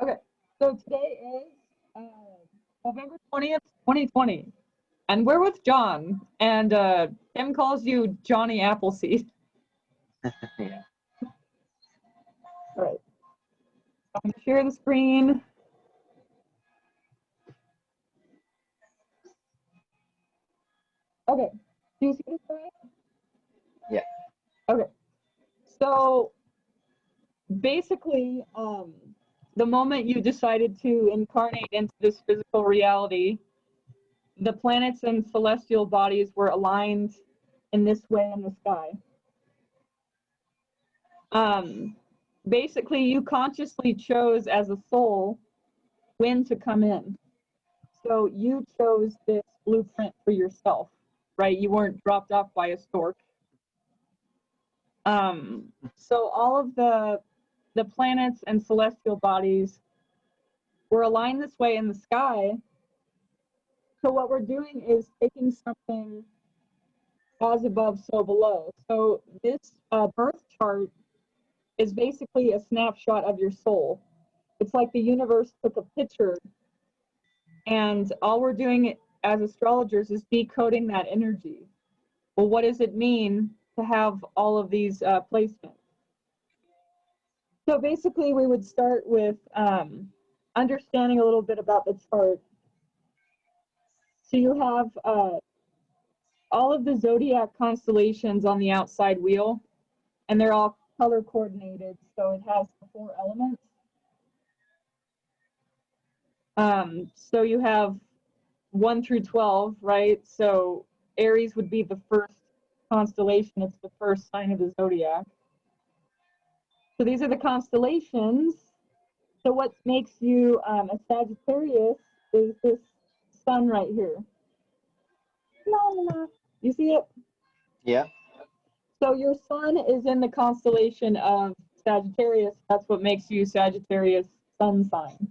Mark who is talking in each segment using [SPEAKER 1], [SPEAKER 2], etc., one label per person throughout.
[SPEAKER 1] Okay, so today is November 20th, 2020, and we're with John, and Tim calls you Johnny Appleseed.
[SPEAKER 2] Yeah.
[SPEAKER 1] All right, I'm gonna share the screen. Okay, do you see the screen?
[SPEAKER 2] Yeah.
[SPEAKER 1] Okay, so basically, the moment you decided to incarnate into this physical reality, the planets and celestial bodies were aligned in this way in the sky. Basically, you consciously chose as a soul when to come in. So you chose this blueprint for yourself, right? You weren't dropped off by a stork. So all of the planets and celestial bodies were aligned this way in the sky. So what we're doing is taking something as above, so below. So this birth chart is basically a snapshot of your soul. It's like the universe took a picture, and all we're doing as astrologers is decoding that energy. Well, what does it mean to have all of these placements? So basically, we would start with understanding a little bit about the chart. So you have all of the zodiac constellations on the outside wheel, and they're all color coordinated, so it has the 4 elements. So you have 1 through 12, right? So Aries would be the first constellation. It's the first sign of the zodiac. So these are the constellations. So what makes you a Sagittarius is this sun right here. You see it?
[SPEAKER 2] Yeah.
[SPEAKER 1] So your sun is in the constellation of Sagittarius. That's what makes you Sagittarius sun sign.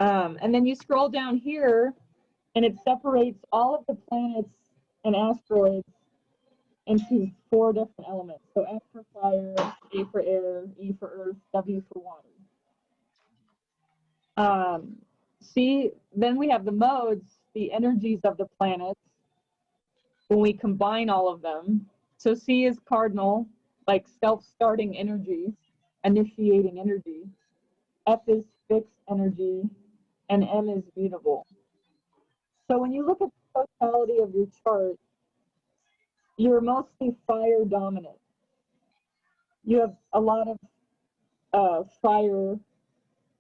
[SPEAKER 1] And then you scroll down here, and it separates all of the planets and asteroids into 4 different elements. So F for fire, A for air, E for earth, W for water. See, then we have the modes, the energies of the planets, when we combine all of them. So C is cardinal, like self-starting energy, initiating energy. F is fixed energy, and M is mutable. So when you look at the totality of your chart, you're mostly fire dominant. You have a lot of fire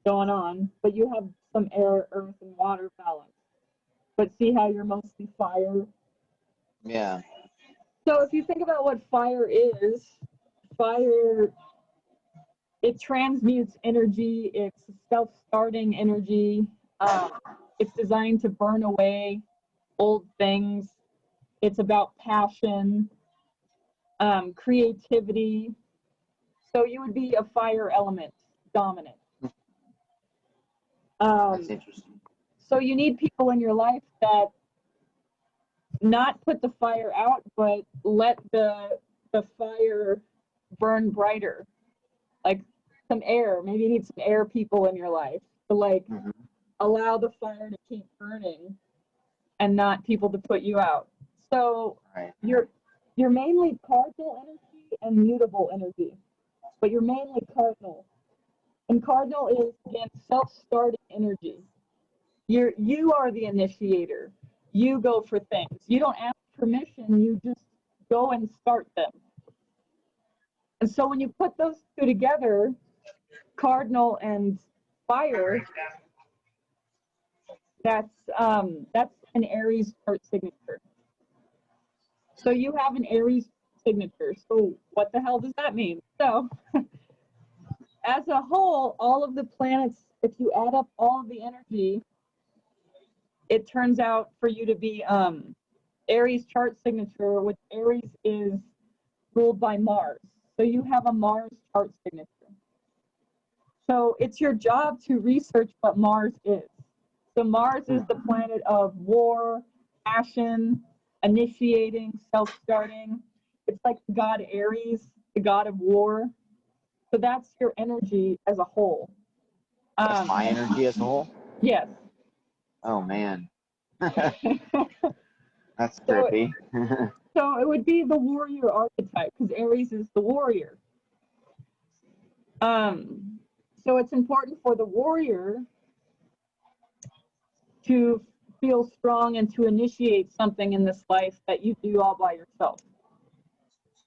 [SPEAKER 1] going on, but you have some air, earth, and water balance. But see how you're mostly fire?
[SPEAKER 2] Yeah.
[SPEAKER 1] So if you think about what fire is, fire, it transmutes energy, it's self-starting energy, it's designed to burn away old things, it's about passion, creativity. So you would be a fire element dominant.
[SPEAKER 2] That's interesting.
[SPEAKER 1] So you need people in your life that not put the fire out, but let the fire burn brighter. Like some air. Maybe you need some air people in your life to like allow the fire to keep burning and not people to put you out. So you're mainly cardinal energy and mutable energy, but you're mainly cardinal. And cardinal is, again, self-starting energy. You are the initiator. You go for things. You don't ask permission. You just go and start them. And so when you put those 2 together, cardinal and fire, that's an Aries chart signature. So you have an Aries signature. So what the hell does that mean? So as a whole, all of the planets, if you add up all of the energy, it turns out for you to be Aries chart signature, which Aries is ruled by Mars. So you have a Mars chart signature. So it's your job to research what Mars is. So Mars is the planet of war, passion, initiating, self-starting. It's like the god Ares, the god of war. So that's your energy as a whole.
[SPEAKER 2] That's my energy as a whole?
[SPEAKER 1] Yes.
[SPEAKER 2] Oh, man. That's
[SPEAKER 1] So,
[SPEAKER 2] trippy.
[SPEAKER 1] so it would be the warrior archetype because Aries is the warrior. So it's important for the warrior to feel strong and to initiate something in this life that you do all by yourself.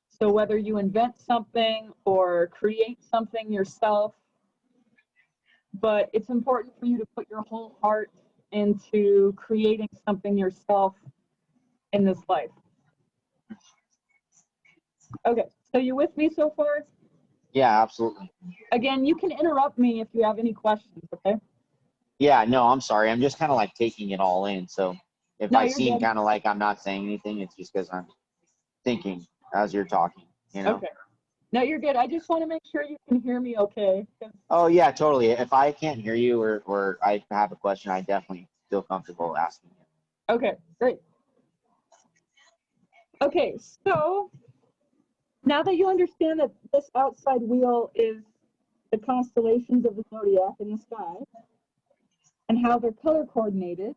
[SPEAKER 1] So whether you invent something or create something yourself, but it's important for you to put your whole heart into creating something yourself in this life. Okay, so you with me so far?
[SPEAKER 2] Yeah, absolutely.
[SPEAKER 1] Again, you can interrupt me if you have any questions, okay?
[SPEAKER 2] Yeah, no, I'm sorry. I'm just kind of like taking it all in. So if
[SPEAKER 1] No,
[SPEAKER 2] I
[SPEAKER 1] you're
[SPEAKER 2] seem
[SPEAKER 1] good.
[SPEAKER 2] kind of like I'm not saying anything, it's just because I'm thinking as you're talking, you know?
[SPEAKER 1] Okay. No, you're good. I just want to make sure you can hear me okay.
[SPEAKER 2] Oh, yeah, totally. If I can't hear you or I have a question, I definitely feel comfortable asking you.
[SPEAKER 1] Okay, great. Okay, so now that you understand that this outside wheel is the constellations of the zodiac in the sky and how they're color coordinated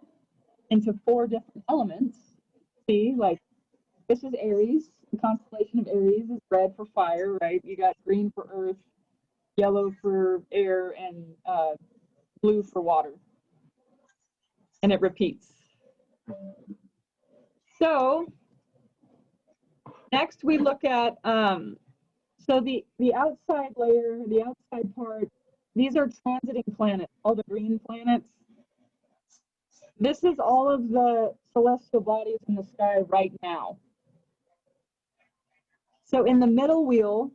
[SPEAKER 1] into 4 different elements. See, like this is Aries. The constellation of Aries is red for fire, right? You got green for earth, yellow for air, and blue for water. And it repeats. So next we look at so the outside layer, the outside part, these are transiting planets, all the green planets. This is all of the celestial bodies in the sky right now. So in the middle wheel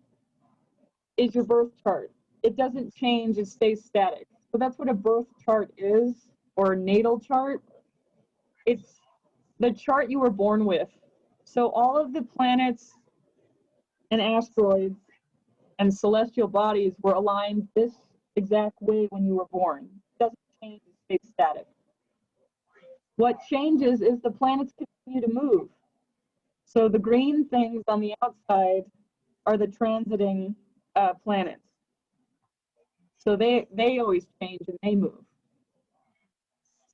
[SPEAKER 1] is your birth chart. It doesn't change, it stays static. So that's what a birth chart is, or a natal chart. It's the chart you were born with. So all of the planets and asteroids and celestial bodies were aligned this exact way when you were born. It doesn't change, it stays static. What changes is the planets continue to move. So the green things on the outside are the transiting planets. So they always change and they move.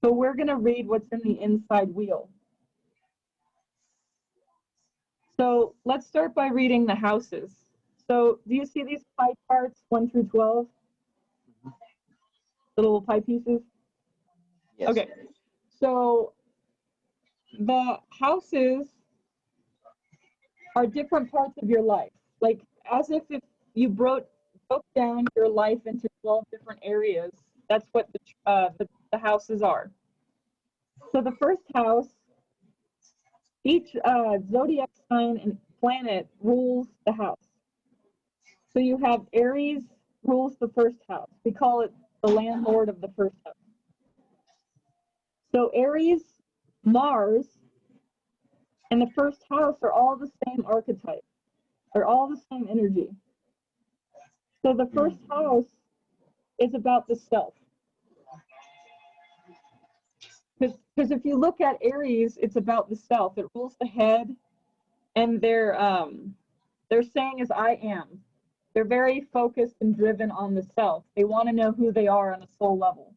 [SPEAKER 1] So we're going to read what's in the inside wheel. So let's start by reading the houses. So do you see these pie charts, 1 through 12? The little pie pieces?
[SPEAKER 2] Yes.
[SPEAKER 1] Okay. So the houses are different parts of your life. Like as if you broke down your life into 12 different areas, that's what the houses are. So the first house, each zodiac sign and planet rules the house. So you have Aries rules the first house. We call it the landlord of the first house. So Aries, Mars, and the first house are all the same archetype. They're all the same energy. So the first house is about the self. Because if you look at Aries, it's about the self. It rules the head, and their saying is "I am." They're very focused and driven on the self. They want to know who they are on a soul level.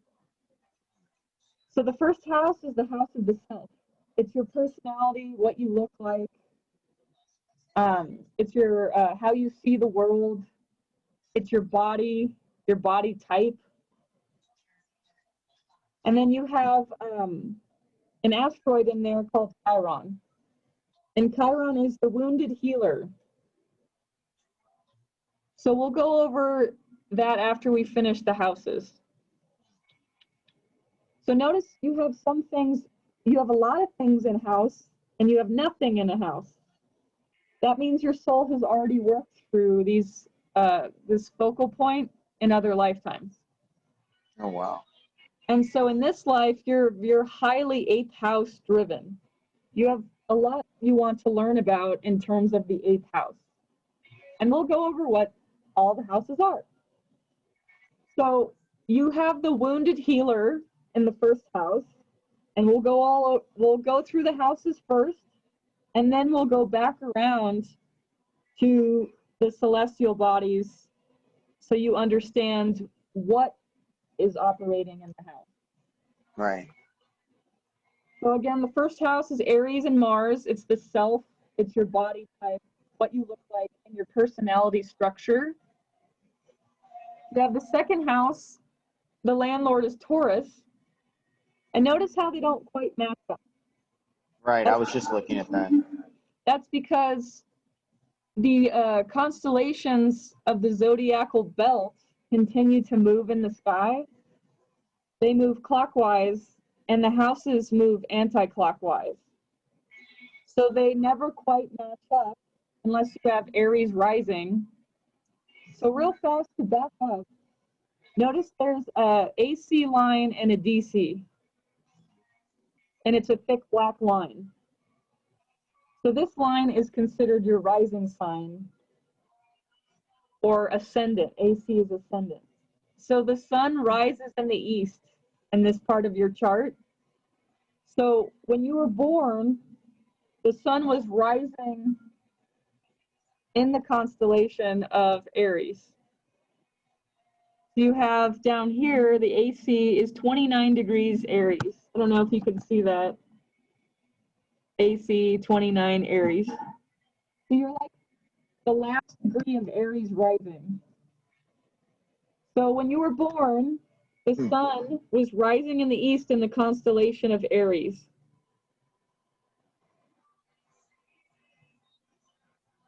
[SPEAKER 1] So the first house is the house of the self. It's your personality, what you look like. It's your how you see the world. It's your body type. And then you have an asteroid in there called Chiron. And Chiron is the wounded healer. So we'll go over that after we finish the houses. So notice you have some things, you have a lot of things in house, and you have nothing in a house. That means your soul has already worked through this focal point in other lifetimes.
[SPEAKER 2] Oh, wow.
[SPEAKER 1] And so in this life, you're highly eighth house driven. You have a lot you want to learn about in terms of the eighth house. And we'll go over what all the houses are. So you have the wounded healer in the first house, and we'll go through the houses first, and then we'll go back around to the celestial bodies so you understand what is operating in the house.
[SPEAKER 2] Right.
[SPEAKER 1] So again, the first house is Aries and Mars. It's the self, it's your body type, what you look like, and your personality structure. You have the second house, the landlord is Taurus. And notice how they don't quite match up.
[SPEAKER 2] Right. I was just looking at that.
[SPEAKER 1] That's because the constellations of the zodiacal belt continue to move in the sky. They move clockwise, and the houses move anti-clockwise. So they never quite match up unless you have Aries rising. So real fast to back up, notice there's a AC line and a DC, and it's a thick black line. So this line is considered your rising sign, or ascendant. AC is ascendant. So the sun rises in the east in this part of your chart. So when you were born, the sun was rising in the constellation of Aries. You have down here, the AC is 29 degrees Aries. I don't know if you can see that. AC 29 Aries. So you're like the last degree of Aries rising. So when you were born, the sun was rising in the east in the constellation of Aries.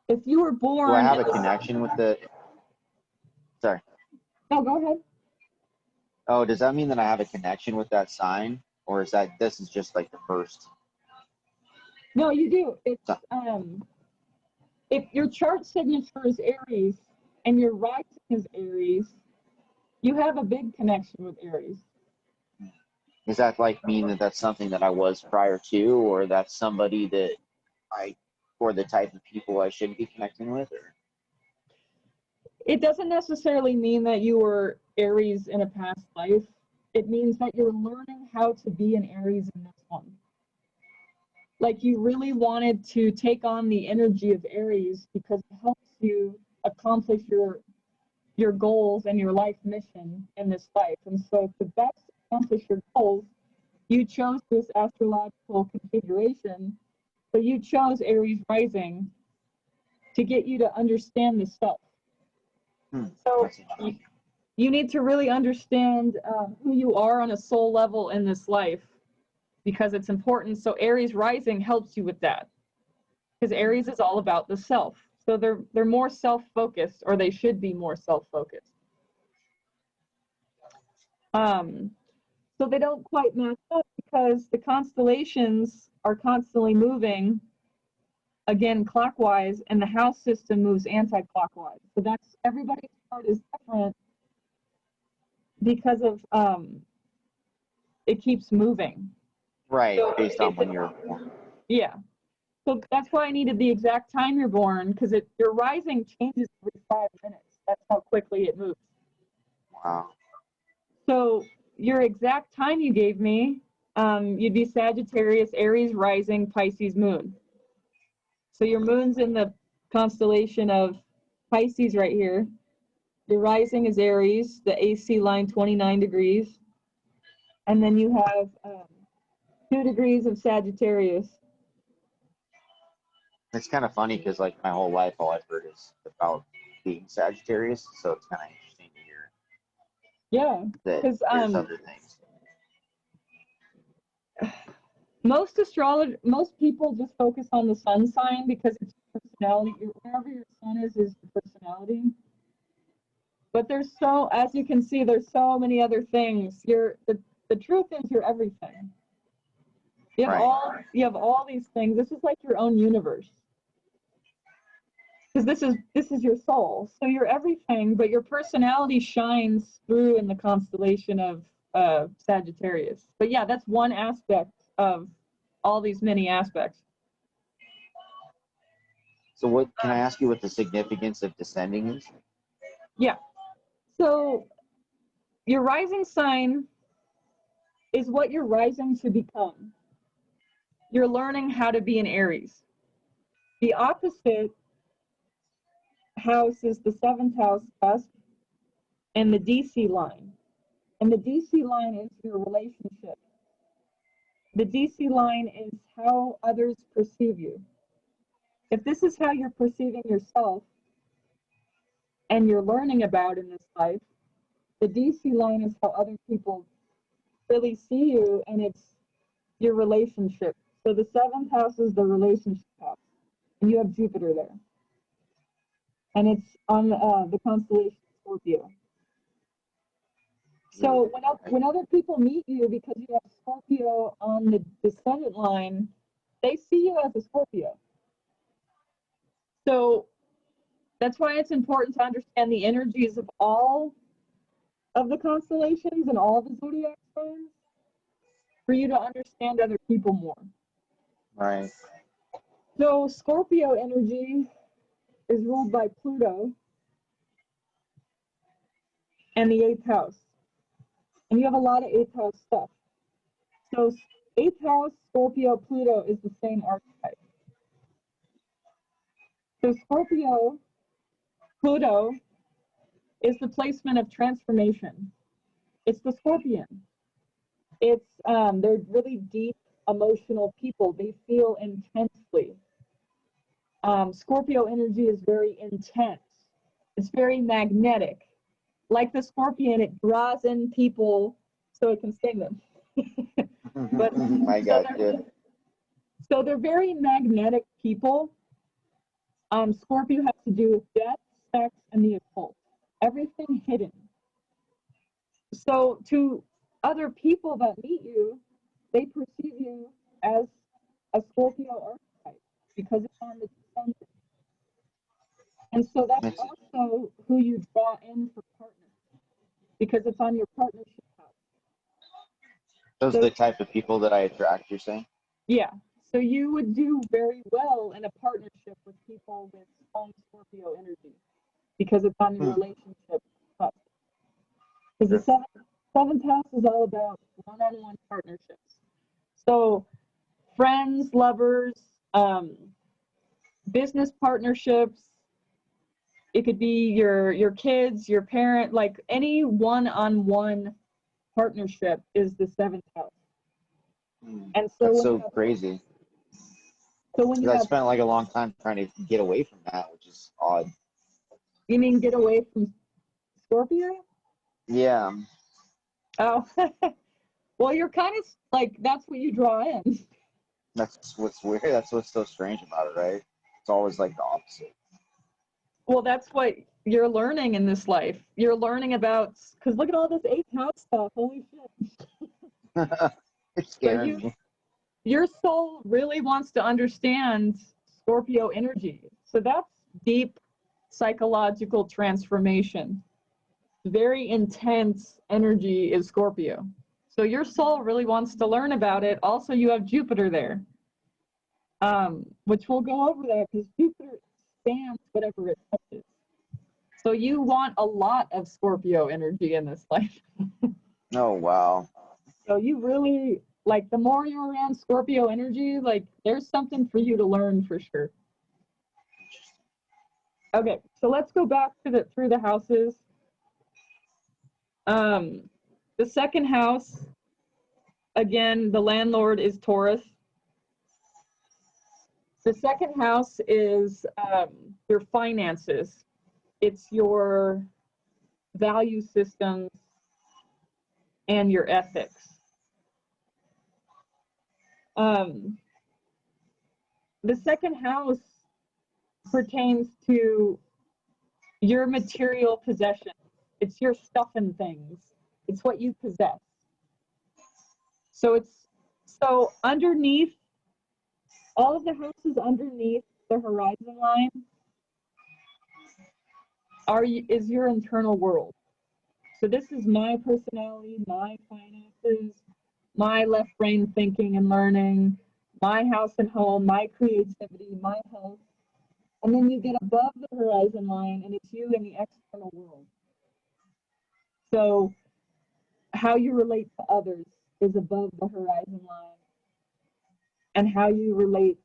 [SPEAKER 1] If you were born...
[SPEAKER 2] Do I have a connection with the... Sorry.
[SPEAKER 1] No, go ahead.
[SPEAKER 2] Oh, does that mean that I have a connection with that sign? Or is that, this is just like the first?
[SPEAKER 1] No, you do. It's, if your chart signature is Aries and your rising is Aries, you have a big connection with Aries.
[SPEAKER 2] Does that like mean that that's something that I was prior to, or that's somebody that or the type of people I should be connecting with? Or?
[SPEAKER 1] It doesn't necessarily mean that you were Aries in a past life. It means that you're learning how to be an Aries in this one. Like you really wanted to take on the energy of Aries because it helps you accomplish your goals and your life mission in this life. And so to best accomplish your goals, you chose this astrological configuration, but you chose Aries rising to get you to understand the self. So you need to really understand who you are on a soul level in this life, because it's important. So Aries rising helps you with that, because Aries is all about the self. So they're more self-focused, or they should be more self-focused. So they don't quite match up because the constellations are constantly moving, again, clockwise, and the house system moves anti-clockwise. So that's, everybody's chart is different because of it keeps moving.
[SPEAKER 2] Right,
[SPEAKER 1] So
[SPEAKER 2] based on when you're born.
[SPEAKER 1] Yeah. So that's why I needed the exact time you're born, because your rising changes every 5 minutes. That's how quickly it moves.
[SPEAKER 2] Wow.
[SPEAKER 1] So your exact time you gave me, you'd be Sagittarius, Aries rising, Pisces moon. So your moon's in the constellation of Pisces right here. Your rising is Aries, the AC line 29 degrees. And then you have 2 degrees of Sagittarius.
[SPEAKER 2] It's kind of funny because like my whole life, all I've heard is about being Sagittarius. So it's kind of interesting to hear.
[SPEAKER 1] Yeah,
[SPEAKER 2] because there's other things.
[SPEAKER 1] Most people just focus on the sun sign because it's your personality. Wherever your sun is your personality. But there's as you can see, there's so many other things. The truth is you're everything. You have all these things. This is like your own universe. Because this is your soul. So you're everything, but your personality shines through in the constellation of Sagittarius. But yeah, that's one aspect of all these many aspects.
[SPEAKER 2] So what can I ask you what the significance of descending is?
[SPEAKER 1] Yeah. So your rising sign is what you're rising to become. You're learning how to be an Aries. The opposite house is the 7th house cusp, and the DC line. And the DC line is your relationship. The DC line is how others perceive you. If this is how you're perceiving yourself and you're learning about in this life, the DC line is how other people really see you, and it's your relationship. So the seventh house is the relationship house, and you have Jupiter there. And it's on the constellation Scorpio. So when other people meet you, because you have Scorpio on the descendant line, they see you as a Scorpio. So that's why it's important to understand the energies of all of the constellations and all the zodiac signs for you to understand other people more.
[SPEAKER 2] Right.
[SPEAKER 1] So Scorpio energy is ruled by Pluto and the eighth house. And you have a lot of eighth house stuff. So eighth house, Scorpio, Pluto is the same archetype. So Scorpio, Pluto is the placement of transformation. It's the Scorpion. It's they're really deep emotional people. They feel intensely. Scorpio energy is very intense. It's very magnetic. Like the Scorpion, it draws in people so it can sting them. But
[SPEAKER 2] My God, good.
[SPEAKER 1] So they're very magnetic people. Scorpio has to do with death, sex, and the occult. Everything hidden. So to other people that meet you, they perceive you as a Scorpio archetype because it's on the descendant. And so that's also who you draw in for partners because it's on your partnership house.
[SPEAKER 2] Those are the type of people that I attract, you're saying?
[SPEAKER 1] Yeah. So you would do very well in a partnership with people with strong Scorpio energy because it's on your relationship house. Because the seventh house is all about one-on-one partnerships. So friends, lovers, business partnerships. It could be your kids, your parent, like any one-on-one partnership is the seventh house. And so
[SPEAKER 2] that's so crazy.
[SPEAKER 1] So when you
[SPEAKER 2] I spent like a long time trying to get away from that, which is odd.
[SPEAKER 1] You mean get away from Scorpio?
[SPEAKER 2] Yeah.
[SPEAKER 1] Oh, well, you're kind of like, that's what you draw in.
[SPEAKER 2] That's what's weird. That's what's so strange about it, right? It's always like the opposite.
[SPEAKER 1] Well, that's what you're learning in this life. You're learning about, because look at all this eighth house stuff. Holy shit.
[SPEAKER 2] It's scaring me.
[SPEAKER 1] Your soul really wants to understand Scorpio energy. So that's deep psychological transformation. Very intense energy is Scorpio. So your soul really wants to learn about it. Also, you have Jupiter there, which we'll go over that because Jupiter spans whatever it touches. So you want a lot of Scorpio energy in this life.
[SPEAKER 2] Oh, wow.
[SPEAKER 1] So you really, like, the more you're around Scorpio energy, like, there's something for you to learn for sure. Okay, so let's go back to through the houses. The second house, again, the landlord is Taurus. The second house is your finances. It's your value systems and your ethics. The second house pertains to your material possessions. It's your stuff and things. It's what you possess. So underneath, all of the houses underneath the horizon line is your internal world. So this is my personality, my finances, my left brain thinking and learning, my house and home, my creativity, my health. And then you get above the horizon line and it's you in the external world. So how you relate to others is above the horizon line. And how you relate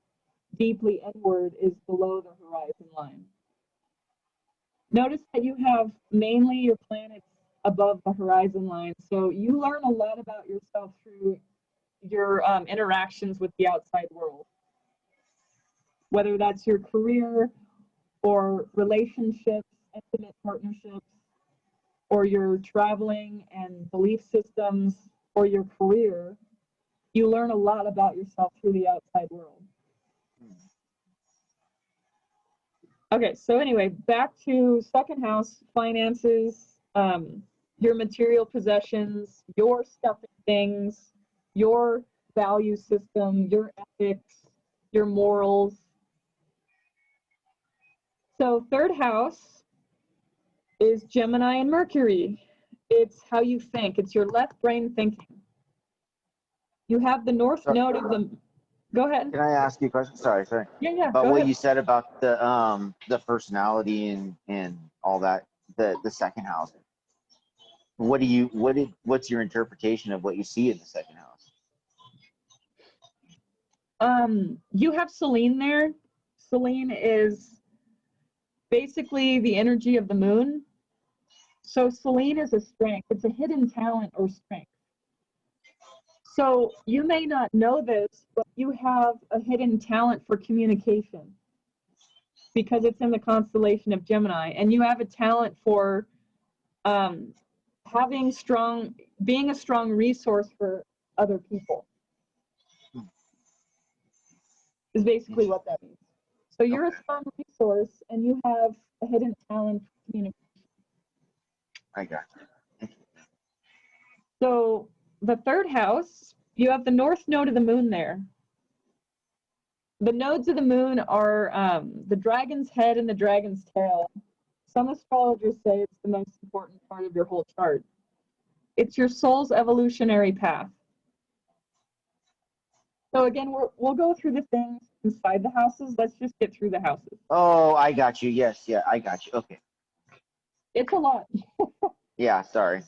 [SPEAKER 1] deeply inward is below the horizon line. Notice that you have mainly your planets above the horizon line. So you learn a lot about yourself through your interactions with the outside world, whether that's your career or relationships, intimate partnerships, or your traveling and belief systems, or your career. You learn a lot about yourself through the outside world. Okay, so anyway, back to second house, finances, your material possessions, your stuff and things, your value system, your ethics, your morals. So third house is Gemini and Mercury. It's how you think. It's your left brain thinking. You have the north node of the. Go ahead.
[SPEAKER 2] Can I ask you a question? Sorry.
[SPEAKER 1] Yeah.
[SPEAKER 2] About
[SPEAKER 1] go
[SPEAKER 2] what
[SPEAKER 1] ahead.
[SPEAKER 2] you said about the personality and all that, the second house. What's your interpretation of what you see in the second house?
[SPEAKER 1] You have Selene there. Selene is basically the energy of the moon. So Selene is a strength. It's a hidden talent or strength. So you may not know this, but you have a hidden talent for communication because it's in the constellation of Gemini, and you have a talent for being a strong resource for other people. Is basically what that means. So you're a strong resource, and you have a hidden talent for communication.
[SPEAKER 2] I got you.
[SPEAKER 1] So the third house, you have the north node of the moon there. The nodes of the moon are the dragon's head and the dragon's tail. Some astrologers say it's the most important part of your whole chart. It's your soul's evolutionary path. So again, we'll go through the things inside the houses. Let's just get through the houses.
[SPEAKER 2] Oh, I got you. Yes, yeah, I got you. Okay.
[SPEAKER 1] It's a lot.
[SPEAKER 2] Yeah, sorry.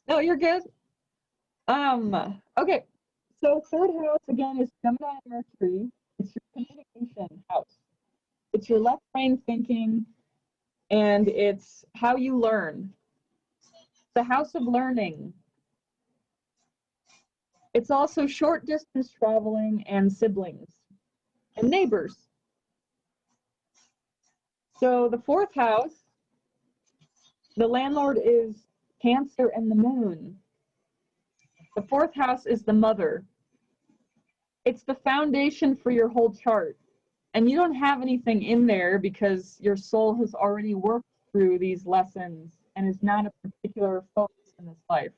[SPEAKER 1] No, you're good. Okay. So third house again is Gemini and Mercury. It's your communication house. It's your left brain thinking, and it's how you learn. The house of learning. It's also short distance traveling and siblings and neighbors. So the fourth house, the landlord is Cancer and the moon. The fourth house is the mother. It's the foundation for your whole chart. And you don't have anything in there because your soul has already worked through these lessons and is not a particular focus in this life.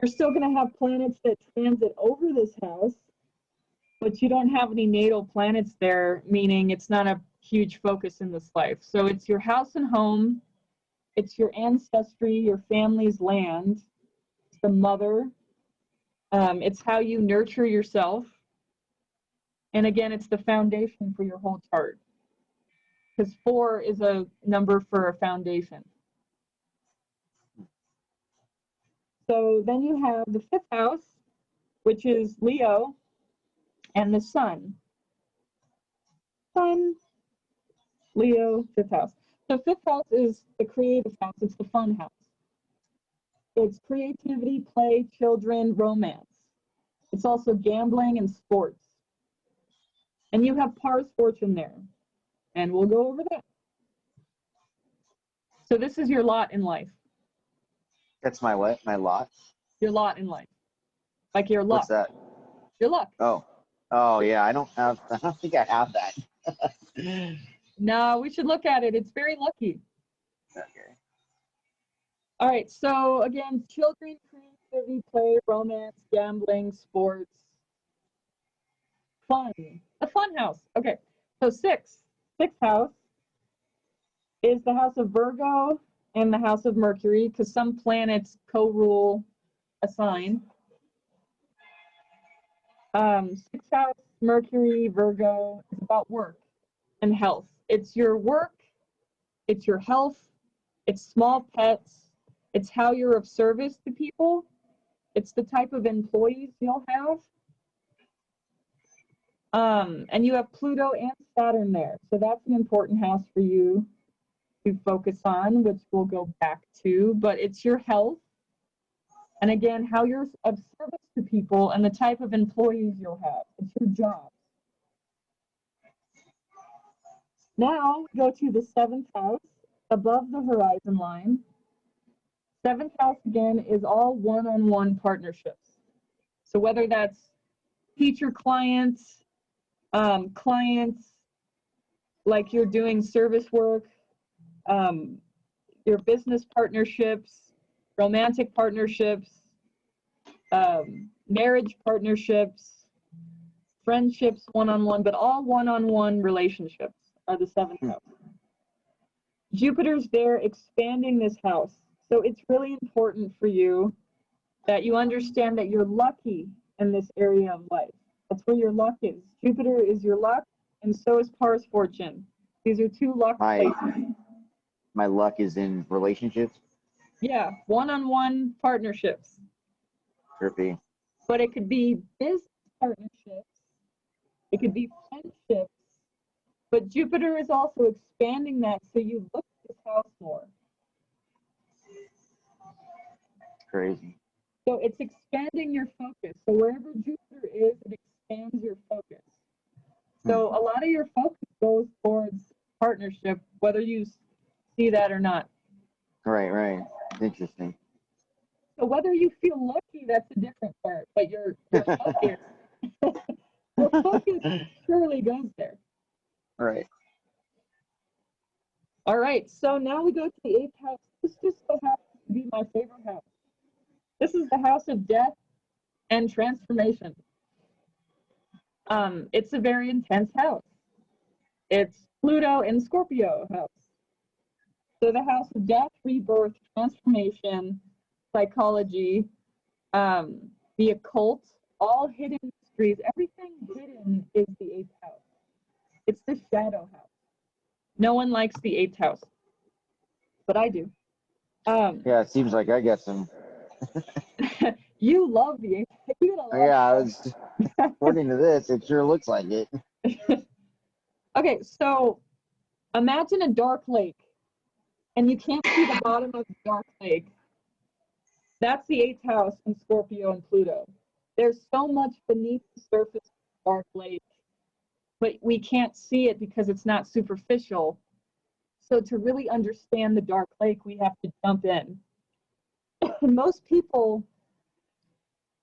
[SPEAKER 1] You're still going to have planets that transit over this house, but you don't have any natal planets there, meaning it's not a huge focus in this life. So it's your house and home, it's your ancestry, your family's land, it's the mother, it's how you nurture yourself. And again, it's the foundation for your whole chart. Because 4 is a number for a foundation. So then you have the fifth house, which is Leo, and the sun. Sun, Leo, fifth house. So fifth house is the creative house. It's the fun house. It's creativity, play, children, romance. It's also gambling and sports. And you have Pars fortune there. And we'll go over that. So this is your lot in life.
[SPEAKER 2] That's my what? My lot?
[SPEAKER 1] Your lot in life. Like your luck.
[SPEAKER 2] What's that?
[SPEAKER 1] Your luck.
[SPEAKER 2] Oh yeah, I don't think I have that.
[SPEAKER 1] No, we should look at it. It's very lucky.
[SPEAKER 2] Okay.
[SPEAKER 1] All right, so again, children, creativity, play, romance, gambling, sports, fun. The fun house. Okay, so sixth house is the house of Virgo and the house of Mercury, because some planets co-rule a sign. Sixth house, Mercury, Virgo, is about work and health. It's your work, it's your health, it's small pets, it's how you're of service to people, it's the type of employees you'll have. And you have Pluto and Saturn there, so that's an important house for you. to focus on, which we'll go back to, but it's your health. And again, how you're of service to people and the type of employees you'll have. It's your job. Now we go to the 7th house above the horizon line. 7th house again is all one-on-one partnerships. So whether that's teacher clients, clients like you're doing service work, your business partnerships, romantic partnerships, marriage partnerships, friendships one-on-one, but all one-on-one relationships are the 7th house. Jupiter's there expanding this house. So it's really important for you that you understand that you're lucky in this area of life. That's where your luck is. Jupiter is your luck, and so is Pars Fortune. These are 2 luck places.
[SPEAKER 2] My luck is in relationships?
[SPEAKER 1] Yeah, one-on-one partnerships.
[SPEAKER 2] Trippy.
[SPEAKER 1] But it could be business partnerships. It could be friendships. But Jupiter is also expanding that, so you look at this house more.
[SPEAKER 2] Crazy.
[SPEAKER 1] So it's expanding your focus. So wherever Jupiter is, it expands your focus. So a lot of your focus goes towards partnership, whether you see that or not.
[SPEAKER 2] Right. Interesting.
[SPEAKER 1] So whether you feel lucky, that's a different part. But your focus, your focus surely goes there.
[SPEAKER 2] Right.
[SPEAKER 1] All right. So now we go to the 8th house. This just so happens to be my favorite house. This is the house of death and transformation. It's a very intense house. It's Pluto in Scorpio house. So the house of death, rebirth, transformation, psychology, the occult, all hidden mysteries, everything hidden is the 8th house. It's the shadow house. No one likes the 8th house, but I do.
[SPEAKER 2] Yeah, it seems like I get some.
[SPEAKER 1] You love the 8th house.
[SPEAKER 2] Yeah, according to this, it sure looks like it.
[SPEAKER 1] Okay, so imagine a dark lake, and you can't see the bottom of the dark lake. That's the 8th house in Scorpio and Pluto. There's so much beneath the surface of the dark lake, but we can't see it because it's not superficial. So to really understand the dark lake, we have to jump in. Most people,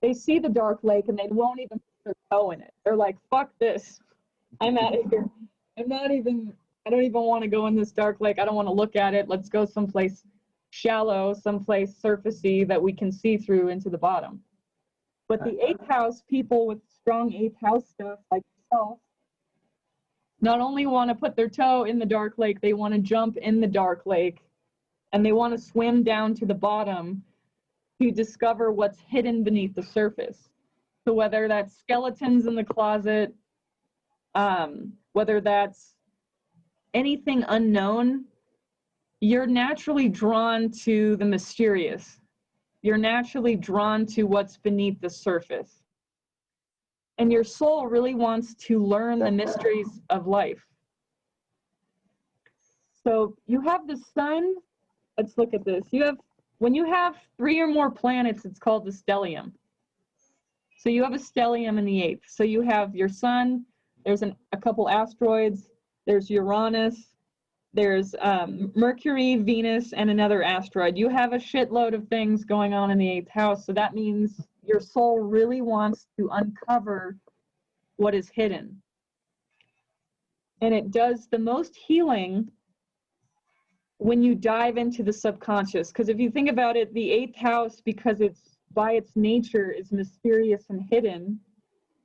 [SPEAKER 1] they see the dark lake and they won't even put their toe in it. They're like, fuck this. I'm out of here. I don't even want to go in this dark lake. I don't want to look at it. Let's go someplace shallow, someplace surfacey that we can see through into the bottom. But the 8th house, people with strong 8th house stuff like yourself, not only want to put their toe in the dark lake, they want to jump in the dark lake, and they want to swim down to the bottom to discover what's hidden beneath the surface. So whether that's skeletons in the closet, whether that's anything unknown, you're naturally drawn to the mysterious. You're naturally drawn to what's beneath the surface. And your soul really wants to learn the mysteries of life. So you have the sun. Let's look at this. When you have 3 or more planets, it's called the stellium. So you have a stellium in the 8th. So you have your sun, there's a couple asteroids, there's Uranus, there's Mercury, Venus, and another asteroid. You have a shitload of things going on in the 8th house. So that means your soul really wants to uncover what is hidden. And it does the most healing when you dive into the subconscious. Because if you think about it, the 8th house, because it's by its nature is mysterious and hidden,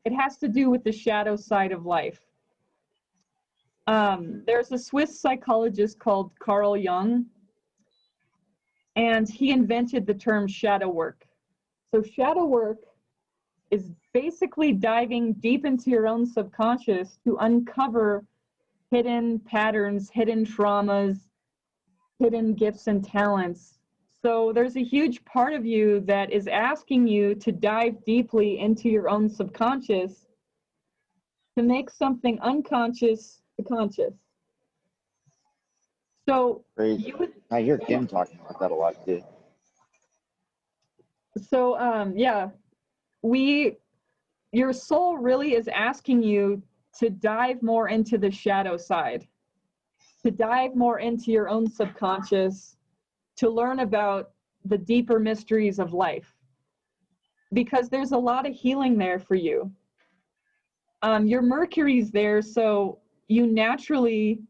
[SPEAKER 1] it has to do with the shadow side of life. There's a Swiss psychologist called Carl Jung, and he invented the term shadow work. So shadow work is basically diving deep into your own subconscious to uncover hidden patterns, hidden traumas, hidden gifts and talents. So there's a huge part of you that is asking you to dive deeply into your own subconscious to make something unconscious to conscious. So
[SPEAKER 2] Crazy.
[SPEAKER 1] you would,
[SPEAKER 2] I hear Kim talking about that a lot too.
[SPEAKER 1] so yeah, your soul really is asking you to dive more into the shadow side, to dive more into your own subconscious, to learn about the deeper mysteries of life, because there's a lot of healing there for you. Your Mercury's there, so you naturally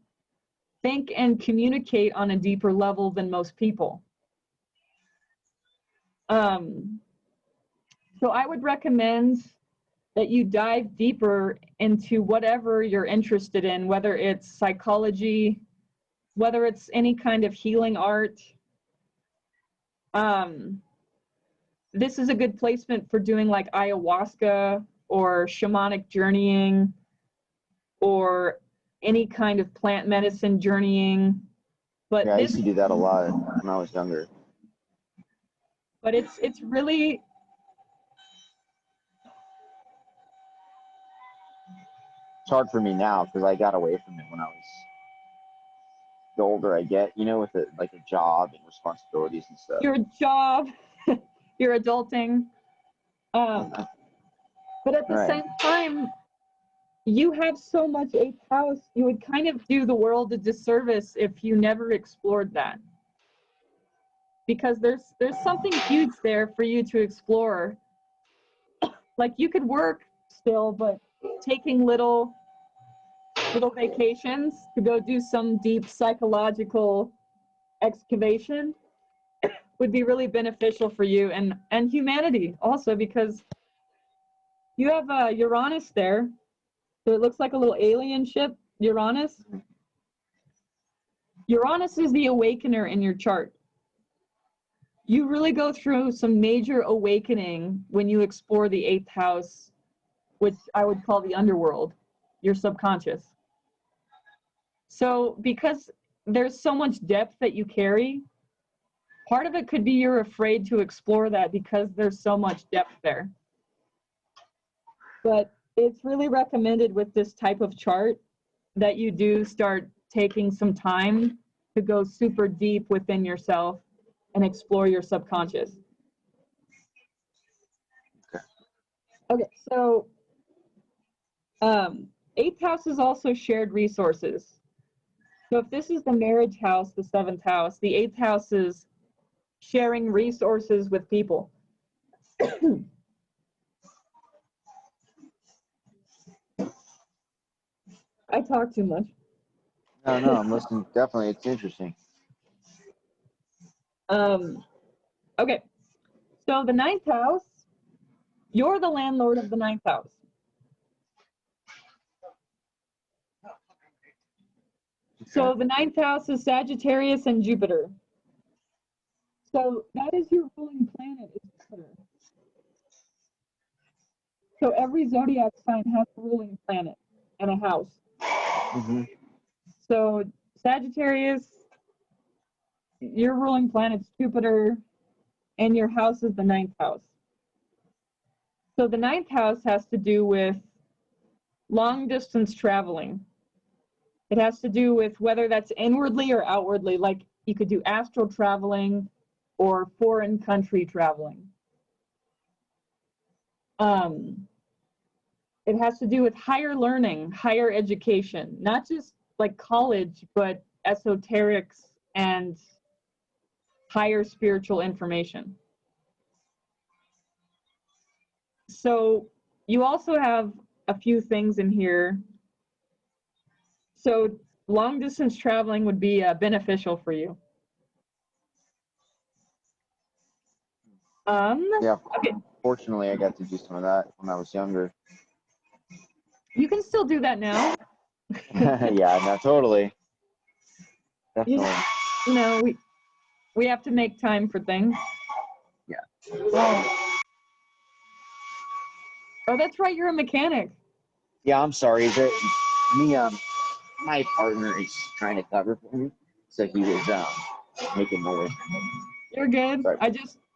[SPEAKER 1] think and communicate on a deeper level than most people. So I would recommend that you dive deeper into whatever you're interested in, whether it's psychology, whether it's any kind of healing art. This is a good placement for doing like ayahuasca or shamanic journeying or any kind of plant medicine journeying. But
[SPEAKER 2] Yeah, I
[SPEAKER 1] this,
[SPEAKER 2] used to do that a lot when I was younger.
[SPEAKER 1] but it's really,
[SPEAKER 2] It's hard for me now because I got away from it when I was the older I get, you know, with it, like a job and responsibilities and stuff.
[SPEAKER 1] your job, you're adulting. But at the
[SPEAKER 2] Right.
[SPEAKER 1] same time, you have so much eighth house, you would kind of do the world a disservice if you never explored that. Because there's something huge there for you to explore. Like you could work still, but taking little vacations to go do some deep psychological excavation would be really beneficial for you and humanity also, because you have Uranus there. So it looks like a little alien ship, Uranus. Uranus is the awakener in your chart. You really go through some major awakening when you explore the eighth house, which I would call the underworld, your subconscious. So because there's so much depth that you carry, part of it could be you're afraid to explore that because there's so much depth there. But it's really recommended with this type of chart that you do start taking some time to go super deep within yourself and explore your subconscious. Okay, so eighth house is also shared resources. So if this is the marriage house, the seventh house, the eighth house is sharing resources with people. I talk too much.
[SPEAKER 2] No, I'm listening. Definitely, it's interesting.
[SPEAKER 1] Okay, so the ninth house, you're the landlord of the ninth house. So the ninth house is Sagittarius and Jupiter. So that is your ruling planet, is Jupiter. So every zodiac sign has a ruling planet and a house.
[SPEAKER 2] Mm-hmm.
[SPEAKER 1] So Sagittarius, your ruling planet's Jupiter, and your house is the ninth house. So the ninth house has to do with long distance traveling. It has to do with whether that's inwardly or outwardly, like you could do astral traveling or foreign country traveling. It has to do with higher learning, higher education, not just like college, but esoterics and higher spiritual information. So you also have a few things in here. So long distance traveling would be beneficial for you.
[SPEAKER 2] Yeah.
[SPEAKER 1] Okay,
[SPEAKER 2] Fortunately, I got to do some of that when I was younger.
[SPEAKER 1] you can still do that now.
[SPEAKER 2] Yeah, no, totally. Definitely.
[SPEAKER 1] You know, we have to make time for things.
[SPEAKER 2] Yeah.
[SPEAKER 1] Oh, that's right, you're a mechanic.
[SPEAKER 2] Yeah, I'm sorry. Me, my partner is trying to cover for me, so he was making noise.
[SPEAKER 1] You're good.
[SPEAKER 2] Sorry.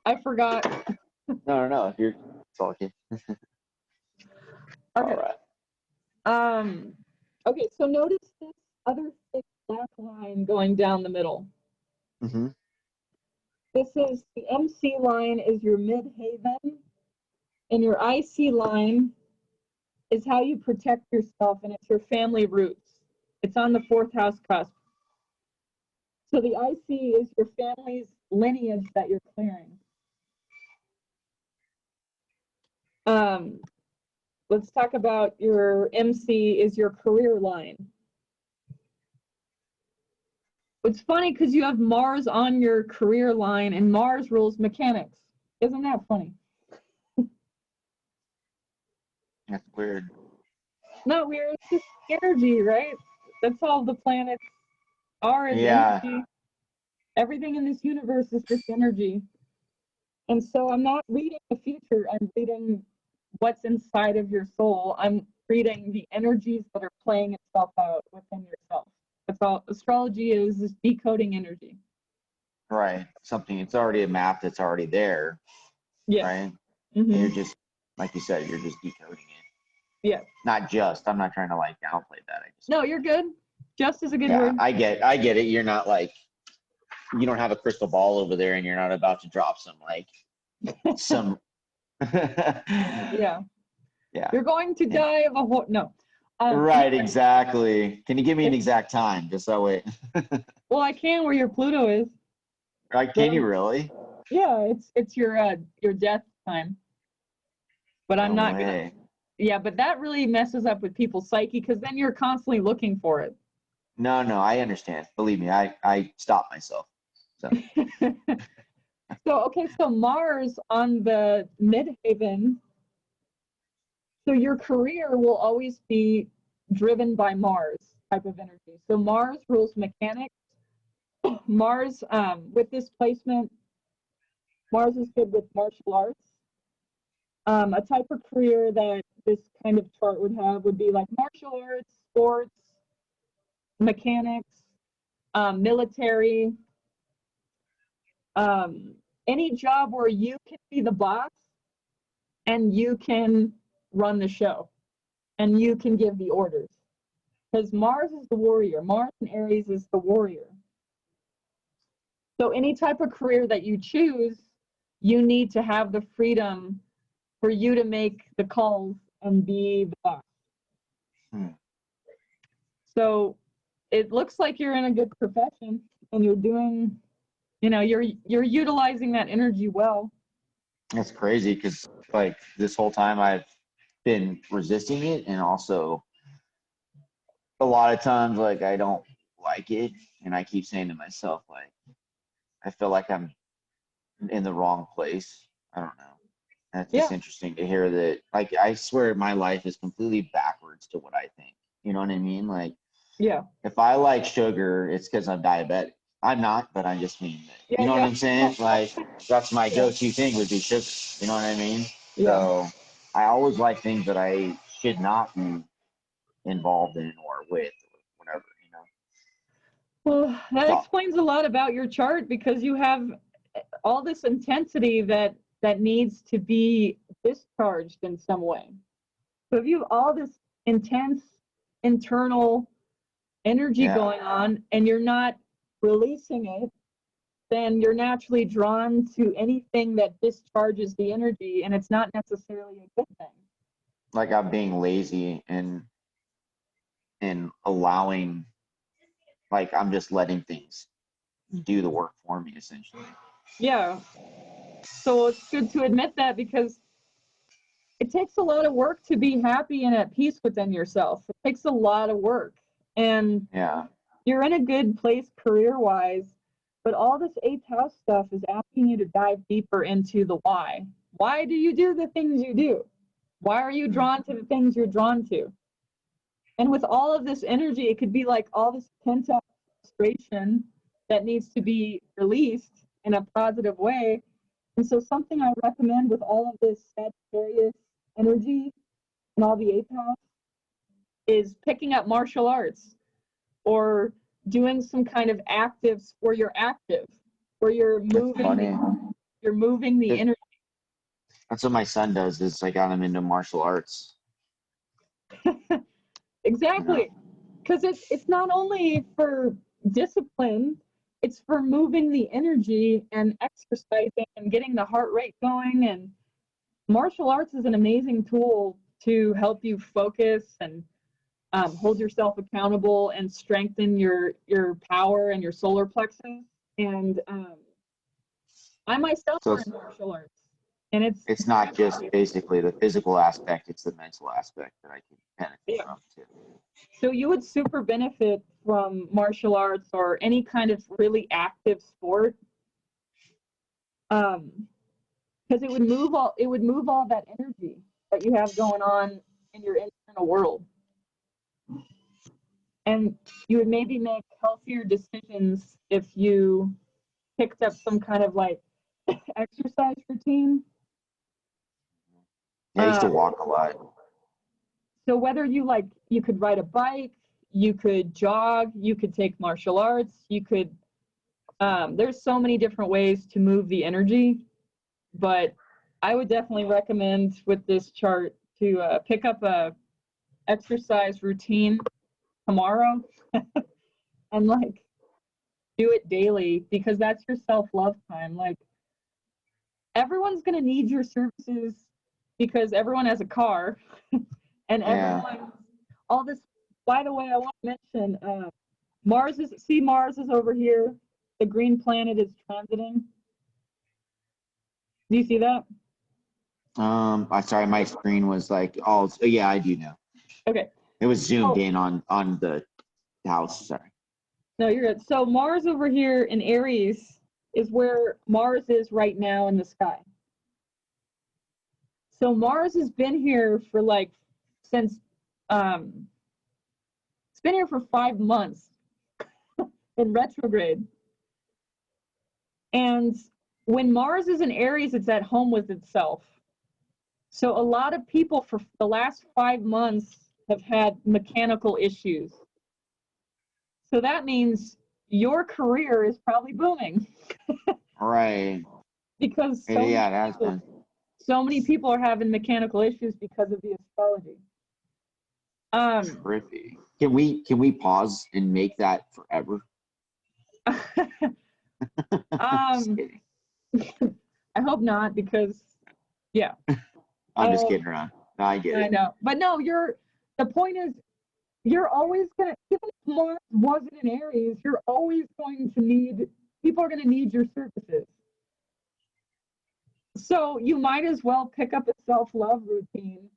[SPEAKER 1] I forgot.
[SPEAKER 2] No. You're talking.
[SPEAKER 1] Okay.
[SPEAKER 2] All right.
[SPEAKER 1] Okay, so notice this other 6 black line going down the middle.
[SPEAKER 2] Mm-hmm.
[SPEAKER 1] This is the MC line is your midhaven, and your IC line is how you protect yourself, and it's your family roots. It's on the 4th house cusp. So the IC is your family's lineage that you're clearing. Let's talk about your MC is your career line. It's funny because you have Mars on your career line, and Mars rules mechanics. Isn't that funny?
[SPEAKER 2] That's weird.
[SPEAKER 1] Not weird. It's just energy, right? That's all the planets are, is energy. Everything in this universe is just energy. And so I'm not reading the future. I'm reading what's inside of your soul. I'm reading the energies that are playing itself out within yourself. That's all astrology is decoding energy.
[SPEAKER 2] Right. Something, it's already a map that's already there.
[SPEAKER 1] Yeah.
[SPEAKER 2] Right.
[SPEAKER 1] Mm-hmm.
[SPEAKER 2] And you're just, like you said, you're just decoding it.
[SPEAKER 1] Yeah.
[SPEAKER 2] Not just, I'm not trying to like downplay that.
[SPEAKER 1] No, you're good. Just is a good word.
[SPEAKER 2] I get it. You're not like, you don't have a crystal ball over there and you're not about to drop some
[SPEAKER 1] Yeah.
[SPEAKER 2] Yeah.
[SPEAKER 1] You're going to die of a no.
[SPEAKER 2] Right, exactly. Can you give me an exact time just so it?
[SPEAKER 1] Well, I can where your Pluto is.
[SPEAKER 2] Like, can you really?
[SPEAKER 1] Yeah, it's your death time. But I'm not gonna. Yeah, but that really messes up with people's psyche because then you're constantly looking for it.
[SPEAKER 2] No, I understand. Believe me, I stopped myself. So.
[SPEAKER 1] So Mars on the midhaven. So your career will always be driven by Mars type of energy. So Mars rules mechanics. Mars, with this placement, Mars is good with martial arts. A type of career that this kind of chart would have would be like martial arts, sports, mechanics, military, any job where you can be the boss and you can run the show and you can give the orders. Because Mars is the warrior. Mars in Aries is the warrior. So any type of career that you choose, you need to have the freedom for you to make the calls and be the boss. So it looks like you're in a good profession and you're doing, you're utilizing that energy well.
[SPEAKER 2] That's crazy because like this whole time I've been resisting it, and also a lot of times like I don't like it, and I keep saying to myself like I feel like I'm in the wrong place. I don't know. That's just interesting to hear that. Like, I swear my life is completely backwards to what I think. You know what I mean? Like, if I like sugar, it's because I'm diabetic. I'm not, but I just mean that. You know what I'm saying? Like, that's my go-to thing would be sugar. You know what I mean? So I always like things that I should not be involved in or with or whatever,
[SPEAKER 1] Well, that explains a lot about your chart because you have all this intensity that needs to be discharged in some way. So if you have all this intense internal energy going on and you're not releasing it, then you're naturally drawn to anything that discharges the energy, and it's not necessarily a good thing.
[SPEAKER 2] Like I'm being lazy and allowing, like I'm just letting things do the work for me essentially.
[SPEAKER 1] Yeah. So it's good to admit that because it takes a lot of work to be happy and at peace within yourself. It takes a lot of work. And you're in a good place career-wise, but all this 8th house stuff is asking you to dive deeper into the why. Why do you do the things you do? Why are you drawn to the things you're drawn to? And with all of this energy, it could be like all this pent-up frustration that needs to be released in a positive way. And so something I recommend with all of this Sagittarius energy and all the 8th house is picking up martial arts or doing some kind of actives where you're active, where you're moving the energy.
[SPEAKER 2] That's what my son does, is I got him into martial arts.
[SPEAKER 1] Exactly. Because it's not only for discipline. It's for moving the energy and exercising and getting the heart rate going. And martial arts is an amazing tool to help you focus and hold yourself accountable and strengthen your power and your solar plexus. And I myself
[SPEAKER 2] So
[SPEAKER 1] are in martial arts, and
[SPEAKER 2] it's not just basically the physical aspect, it's the mental aspect that I can benefit from too.
[SPEAKER 1] So you would super benefit from martial arts or any kind of really active sport, because it would move all that energy that you have going on in your internal world, and you would maybe make healthier decisions if you picked up some kind of like exercise routine.
[SPEAKER 2] Yeah, I used to walk a lot.
[SPEAKER 1] So whether you could ride a bike, you could jog, you could take martial arts, you could, there's so many different ways to move the energy, but I would definitely recommend with this chart to pick up a exercise routine tomorrow and like do it daily, because that's your self-love time. Like, everyone's going to need your services because everyone has a car and everyone, all this. By the way, I want to mention Mars is over here. The green planet is transiting. Do you see that?
[SPEAKER 2] I sorry, my screen was like, oh yeah, I do know.
[SPEAKER 1] Okay.
[SPEAKER 2] It was zoomed in on the house. Sorry.
[SPEAKER 1] No, you're good. So Mars over here in Aries is where Mars is right now in the sky. So Mars has been here for since it's been here for 5 months in retrograde. And when Mars is in Aries, it's at home with itself. So a lot of people for the last 5 months have had mechanical issues. So that means your career is probably booming.
[SPEAKER 2] Right.
[SPEAKER 1] Because
[SPEAKER 2] yeah, it has been.
[SPEAKER 1] So many people are having mechanical issues because of the astrology.
[SPEAKER 2] Trippy. Can we pause and make that forever? Just kidding.
[SPEAKER 1] I hope not, because yeah.
[SPEAKER 2] I'm just kidding around. No, I get it.
[SPEAKER 1] I know. But no, the point is, you're always gonna, even if Mars wasn't in Aries, you're always going to need, people are gonna need your services. So you might as well pick up a self-love routine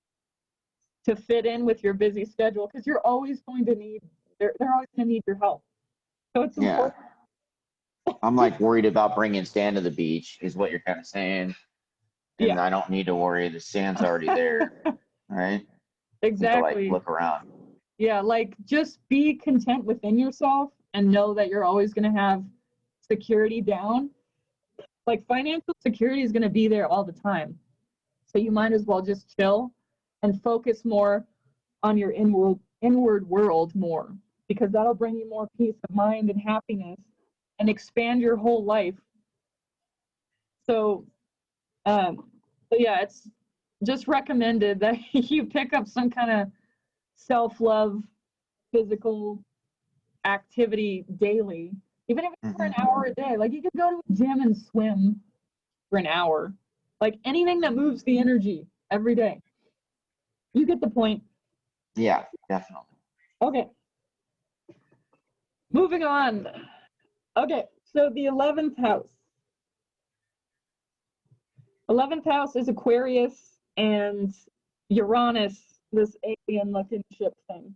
[SPEAKER 1] to fit in with your busy schedule, because you're always going to need, they're always going to need your help. So it's important.
[SPEAKER 2] I'm like worried about bringing Stan to the beach, is what you're kind of saying. And I don't need to worry. The sand's already there, right?
[SPEAKER 1] Exactly.
[SPEAKER 2] To, like, look around.
[SPEAKER 1] Yeah, like, just be content within yourself and know that you're always going to have security down. Like, financial security is going to be there all the time. So you might as well just chill and focus more on your inward world more, because that'll bring you more peace of mind and happiness and expand your whole life. So yeah, it's just recommended that you pick up some kind of self-love physical activity daily, even if it's for an hour a day. Like, you could go to a gym and swim for an hour, like anything that moves the energy every day. You get the point.
[SPEAKER 2] Yeah, definitely.
[SPEAKER 1] Okay, moving on. Okay, so the 11th house. 11th house is Aquarius and Uranus, this alien looking ship thing.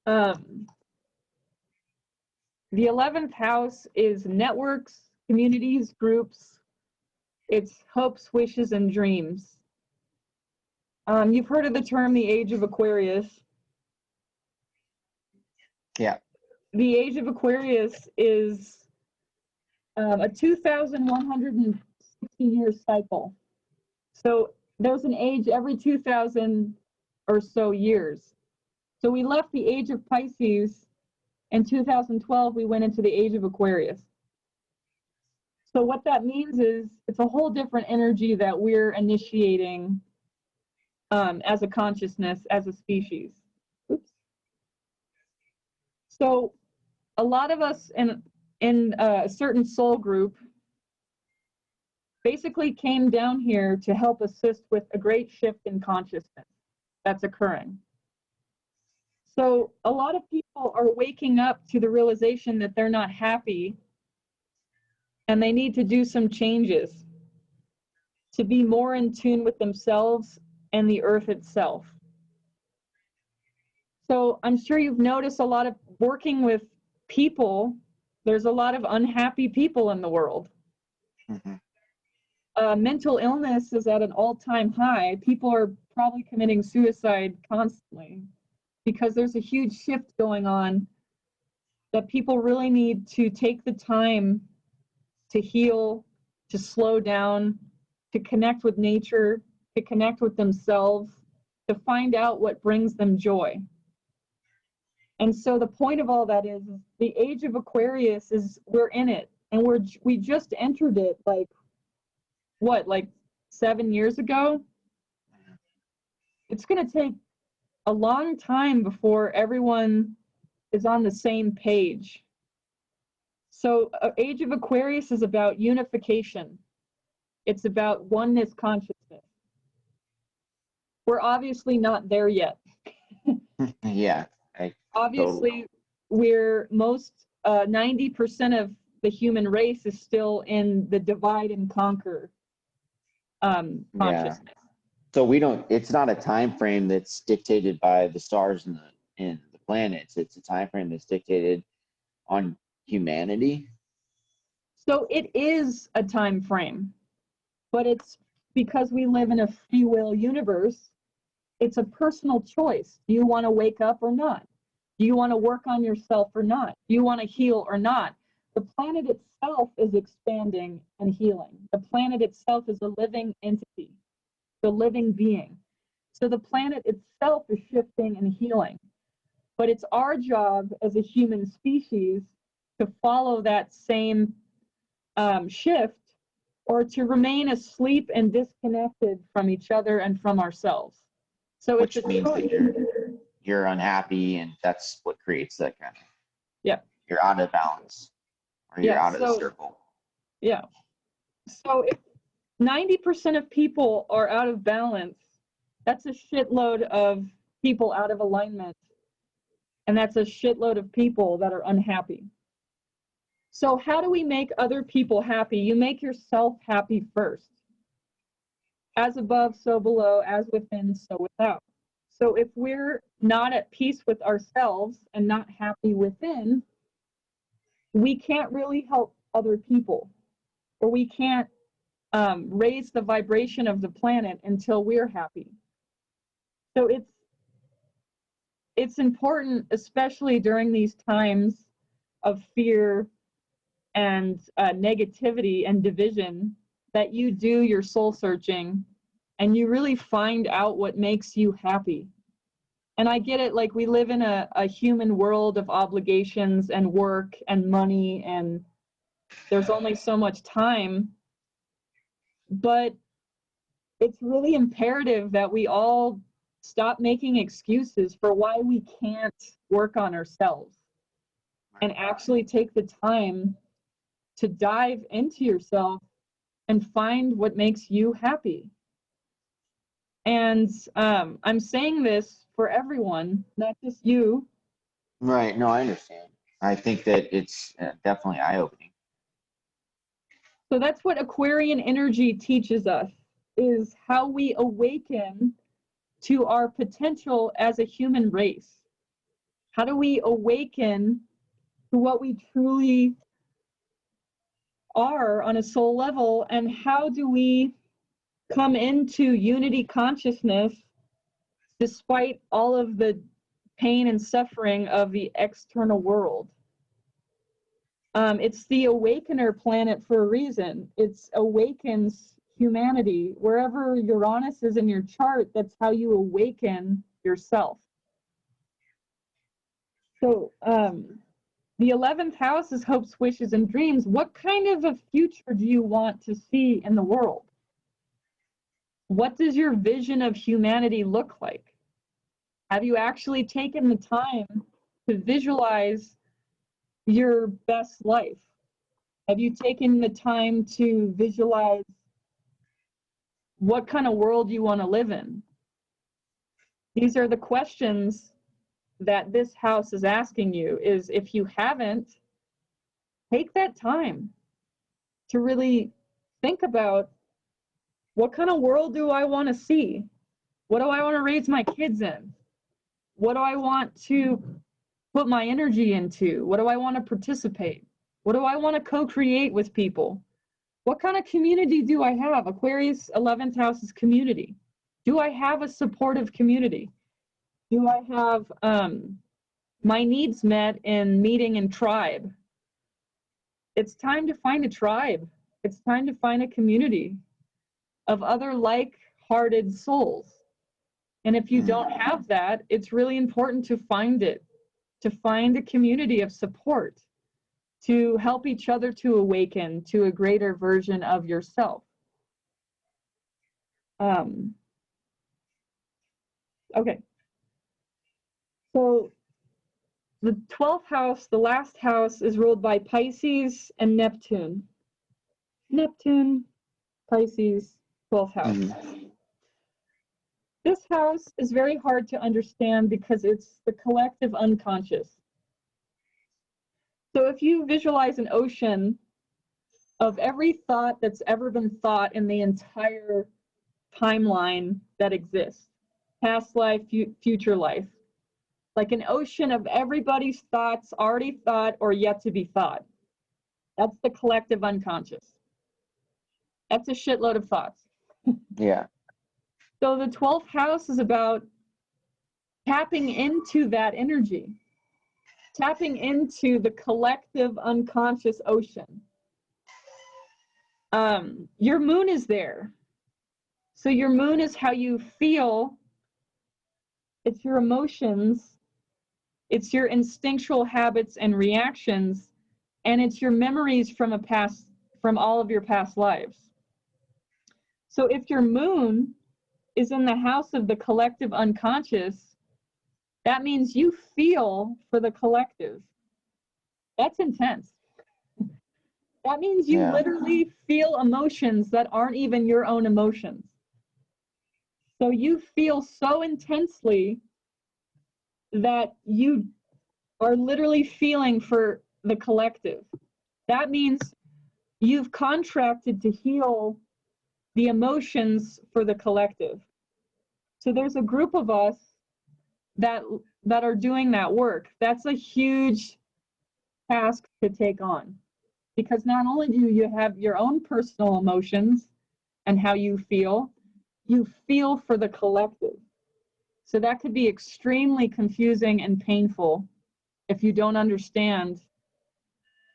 [SPEAKER 1] The 11th house is networks, communities, groups. It's hopes, wishes, and dreams. You've heard of the term the Age of Aquarius.
[SPEAKER 2] Yeah.
[SPEAKER 1] The Age of Aquarius is a 2,160-year cycle. So there's an age every 2,000 or so years. So we left the Age of Pisces. In 2012, we went into the Age of Aquarius. So what that means is it's a whole different energy that we're initiating as a consciousness, as a species. Oops. So a lot of us in a certain soul group basically came down here to help assist with a great shift in consciousness that's occurring. So a lot of people are waking up to the realization that they're not happy and they need to do some changes to be more in tune with themselves and the earth itself. So I'm sure you've noticed a lot of working with people, there's a lot of unhappy people in the world.
[SPEAKER 2] Mm-hmm.
[SPEAKER 1] Mental illness is at an all-time high. People are probably committing suicide constantly because there's a huge shift going on that people really need to take the time to heal, to slow down, to connect with nature, to connect with themselves, to find out what brings them joy. And so the point of all that is the age of Aquarius is we're in it, and we just entered it like 7 years ago. It's going to take a long time before everyone is on the same page. So age of Aquarius is about unification. It's about oneness consciousness. We're obviously not there yet.
[SPEAKER 2] Yeah.
[SPEAKER 1] Obviously,
[SPEAKER 2] totally.
[SPEAKER 1] we're 90% of the human race is still in the divide and conquer consciousness.
[SPEAKER 2] Yeah. So it's not a time frame that's dictated by the stars and the planets. It's a time frame that's dictated on humanity.
[SPEAKER 1] So it is a time frame, but it's because we live in a free will universe. It's a personal choice. Do you want to wake up or not? Do you want to work on yourself or not? Do you want to heal or not? The planet itself is expanding and healing. The planet itself is a living entity, the living being. So the planet itself is shifting and healing. But it's our job as a human species to follow that same shift, or to remain asleep and disconnected from each other and from ourselves. So
[SPEAKER 2] Which
[SPEAKER 1] it's a
[SPEAKER 2] means
[SPEAKER 1] choice.
[SPEAKER 2] that you're unhappy, and that's what creates that kind of,
[SPEAKER 1] Yeah.
[SPEAKER 2] you're out of balance, or you're out of the circle.
[SPEAKER 1] Yeah. So if 90% of people are out of balance, that's a shitload of people out of alignment. And that's a shitload of people that are unhappy. So how do we make other people happy? You make yourself happy first. As above, so below, as within, so without. So if we're not at peace with ourselves and not happy within, we can't really help other people, or we can't raise the vibration of the planet until we're happy. So it's important, especially during these times of fear and negativity and division, that you do your soul searching and you really find out what makes you happy. And I get it, like we live in a human world of obligations and work and money, and there's only so much time, but it's really imperative that we all stop making excuses for why we can't work on ourselves and actually take the time to dive into yourself and find what makes you happy. And I'm saying this for everyone, not just you.
[SPEAKER 2] Right. No, I understand. I think that it's definitely eye-opening.
[SPEAKER 1] So that's what Aquarian energy teaches us, is how we awaken to our potential as a human race. How do we awaken to what we truly are on a soul level, and how do we come into unity consciousness despite all of the pain and suffering of the external world? It's the awakener planet for a reason. It awakens humanity. Wherever Uranus is in your chart, that's how you awaken yourself. So the 11th house is hopes, wishes, and dreams. What kind of a future do you want to see in the world? What does your vision of humanity look like? Have you actually taken the time to visualize your best life? Have you taken the time to visualize what kind of world you want to live in? These are the questions that this house is asking you. Is if you haven't, take that time to really think about, what kind of world do I want to see? What do I want to raise my kids in? What do I want to put my energy into? What do I want to participate? What do I want to co-create with people? What kind of community do I have? Aquarius 11th house is community. Do I have a supportive community? Do I have my needs met in meeting in tribe? It's time to find a tribe. It's time to find a community of other like-hearted souls. And if you don't have that, it's really important to find it, to find a community of support, to help each other to awaken to a greater version of yourself. Okay. So the 12th house, the last house, is ruled by Pisces and Neptune. Neptune, Pisces, 12th house. This house is very hard to understand because it's the collective unconscious. So if you visualize an ocean of every thought that's ever been thought in the entire timeline that exists, past life, future life, like an ocean of everybody's thoughts already thought or yet to be thought. That's the collective unconscious. That's a shitload of thoughts.
[SPEAKER 2] Yeah.
[SPEAKER 1] So the 12th house is about tapping into that energy, tapping into the collective unconscious ocean. Your moon is there. So your moon is how you feel. It's your emotions. It's your instinctual habits and reactions. And it's your memories from all of your past lives. So if your moon is in the house of the collective unconscious, that means you feel for the collective. That's intense. That means you literally feel emotions that aren't even your own emotions. So you feel so intensely that you are literally feeling for the collective. That means you've contracted to heal the emotions for the collective. So there's a group of us that are doing that work. That's a huge task to take on, because not only do you have your own personal emotions and how you feel for the collective. So that could be extremely confusing and painful if you don't understand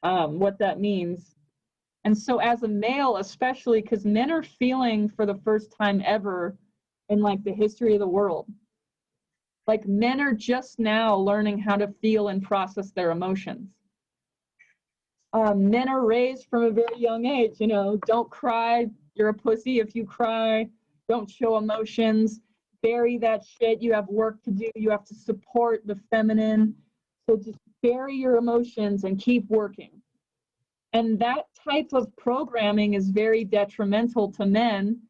[SPEAKER 1] what that means. And so as a male, especially, because men are feeling for the first time ever in like the history of the world. Like men are just now learning how to feel and process their emotions. Men are raised from a very young age, you know, don't cry, you're a pussy if you cry, don't show emotions, bury that shit, you have work to do, you have to support the feminine. So just bury your emotions and keep working. And that type of programming is very detrimental to men,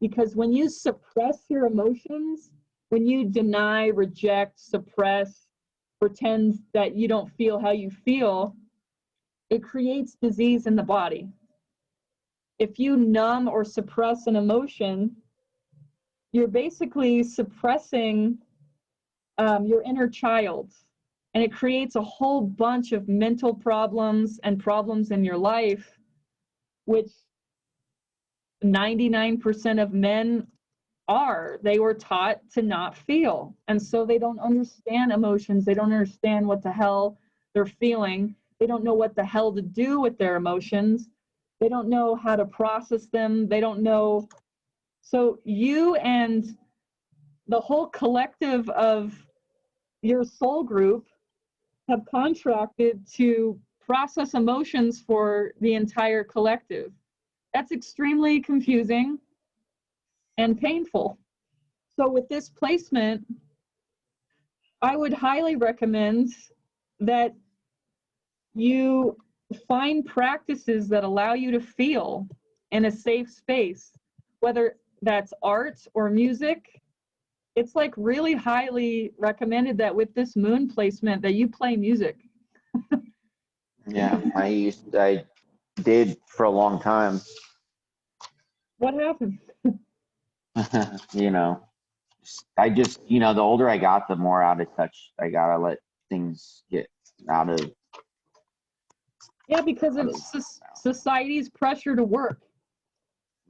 [SPEAKER 1] because when you suppress your emotions, when you deny, reject, suppress, pretend that you don't feel how you feel, it creates disease in the body. If you numb or suppress an emotion, you're basically suppressing your inner child. And it creates a whole bunch of mental problems and problems in your life, which 99% of men are. They were taught to not feel. And so they don't understand emotions. They don't understand what the hell they're feeling. They don't know what the hell to do with their emotions. They don't know how to process them. They don't know. So you and the whole collective of your soul group have contracted to process emotions for the entire collective. That's extremely confusing and painful. So with this placement, I would highly recommend that you find practices that allow you to feel in a safe space, whether that's art or music. It's like really highly recommended that with this moon placement that you play music.
[SPEAKER 2] Yeah, I did for a long time.
[SPEAKER 1] What happened?
[SPEAKER 2] You know, I just, the older I got, the more out of touch I gotta let things get out of
[SPEAKER 1] Yeah, because
[SPEAKER 2] out
[SPEAKER 1] of
[SPEAKER 2] of
[SPEAKER 1] society's pressure to work.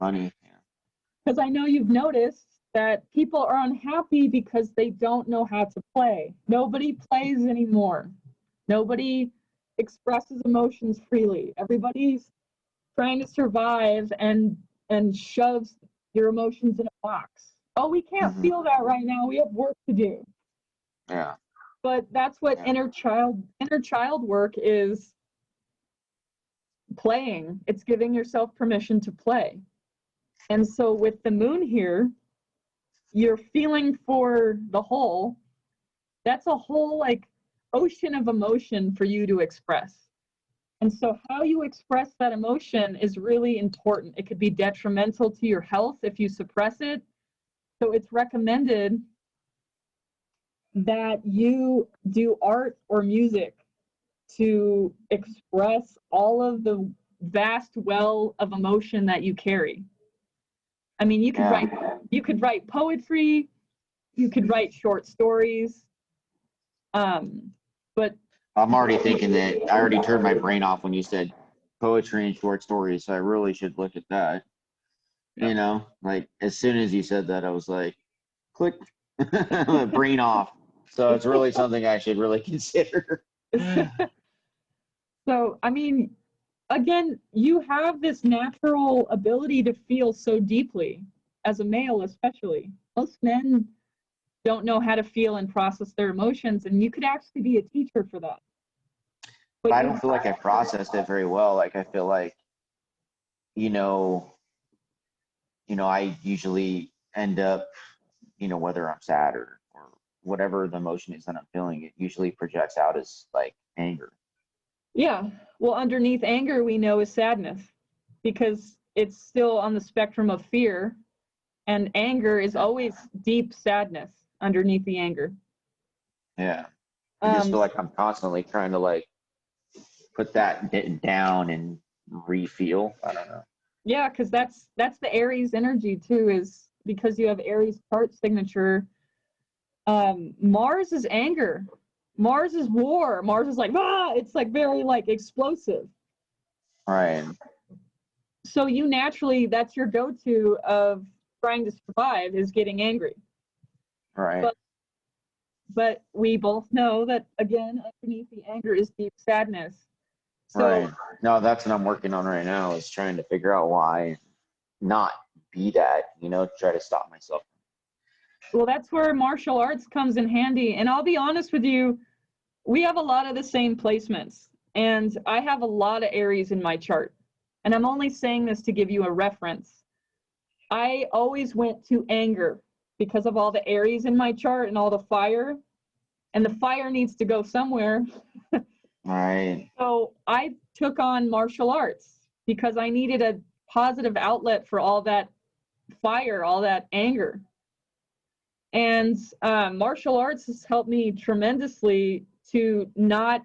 [SPEAKER 2] money.
[SPEAKER 1] Because I know you've noticed that people are unhappy because they don't know how to play. Nobody plays anymore. Nobody expresses emotions freely. Everybody's trying to survive and shoves your emotions in a box. Oh, we can't
[SPEAKER 2] Hmm.
[SPEAKER 1] feel that right now. We have work to do.
[SPEAKER 2] Yeah,
[SPEAKER 1] But that's what
[SPEAKER 2] yeah,
[SPEAKER 1] inner child work is, playing. It's giving yourself permission to play. And so with the moon here, you're feeling for the whole. That's a whole like ocean of emotion for you to express. And so how you express that emotion is really important. It could be detrimental to your health if you suppress it. So it's recommended that you do art or music to express all of the vast well of emotion that you carry. I mean,
[SPEAKER 2] yeah.
[SPEAKER 1] you could write poetry, you could write short stories, but
[SPEAKER 2] I'm already thinking that I already turned my brain off when you said poetry and short stories, so I really should look at that. Like as soon as you said that, I was like, click, brain off. So it's really something I should really consider.
[SPEAKER 1] so I mean, again, you have this natural ability to feel so deeply as a male, especially. Most men don't know how to feel and process their emotions, and you could actually be a teacher for that.
[SPEAKER 2] But
[SPEAKER 1] But
[SPEAKER 2] I
[SPEAKER 1] you,
[SPEAKER 2] don't feel like I processed it very well. Like I feel like, you know, I usually end up, whether I'm sad or whatever the emotion is that I'm feeling, it usually projects out as like anger.
[SPEAKER 1] yeah, well, underneath anger, we know is sadness because it's still on the spectrum of fear, and anger is
[SPEAKER 2] Yeah.
[SPEAKER 1] always deep sadness underneath the anger.
[SPEAKER 2] Yeah. I just
[SPEAKER 1] Um,
[SPEAKER 2] feel like I'm constantly trying to like put that down and refeel. I don't know.
[SPEAKER 1] yeah, because that's the Aries energy too, is because you have Aries chart signature. Mars is anger. Mars is war. Mars is like, ah, it's like very like explosive.
[SPEAKER 2] Right.
[SPEAKER 1] So you naturally, that's your go-to of trying to survive, is getting angry.
[SPEAKER 2] Right.
[SPEAKER 1] But but we both know that again, underneath the anger is deep sadness. So
[SPEAKER 2] Right. No, that's what I'm working on right now is trying to figure out why not be that, try to stop myself.
[SPEAKER 1] well, that's where martial arts comes in handy. And I'll be honest with you, we have a lot of the same placements. And I have a lot of Aries in my chart. And I'm only saying this to give you a reference. I always went to anger because of all the Aries in my chart and all the fire. And the fire needs to go somewhere.
[SPEAKER 2] Right.
[SPEAKER 1] So I took on martial arts because I needed a positive outlet for all that fire, all that anger. And martial arts has helped me tremendously to not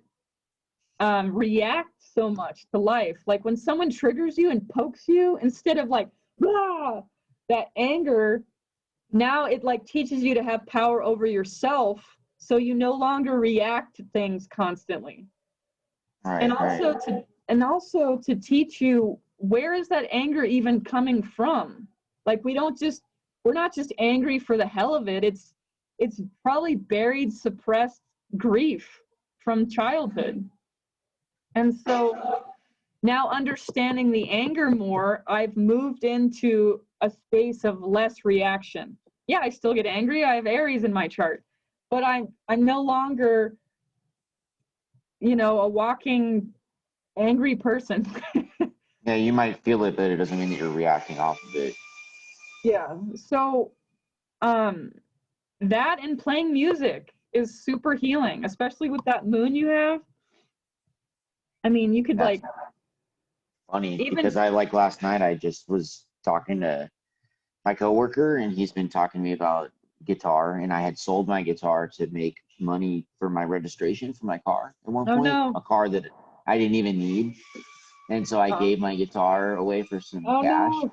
[SPEAKER 1] react so much to life. Like when someone triggers you and pokes you, instead of like, ah, that anger, now it like teaches you to have power over yourself, so you no longer react to things constantly. And
[SPEAKER 2] Right. Right.
[SPEAKER 1] also to teach you, where is that anger even coming from? Like we're not just angry for the hell of it. It's probably buried, suppressed grief from childhood. And so now understanding the anger more, I've moved into a space of less reaction. Yeah, I still get angry. I have Aries in my chart, but I'm no longer, a walking angry person.
[SPEAKER 2] Yeah, you might feel it, but it doesn't mean that you're reacting off of it.
[SPEAKER 1] Yeah. So, that and playing music is super healing, especially with that moon you have. I mean, you could
[SPEAKER 2] That's
[SPEAKER 1] like
[SPEAKER 2] funny
[SPEAKER 1] even
[SPEAKER 2] because I like last night I just was talking to my coworker and he's been talking to me about guitar and I had sold my guitar to make money for my registration for my car at one
[SPEAKER 1] oh
[SPEAKER 2] point,
[SPEAKER 1] no,
[SPEAKER 2] a car that I didn't even need. And so I
[SPEAKER 1] oh,
[SPEAKER 2] gave my guitar away for some
[SPEAKER 1] oh
[SPEAKER 2] cash
[SPEAKER 1] no,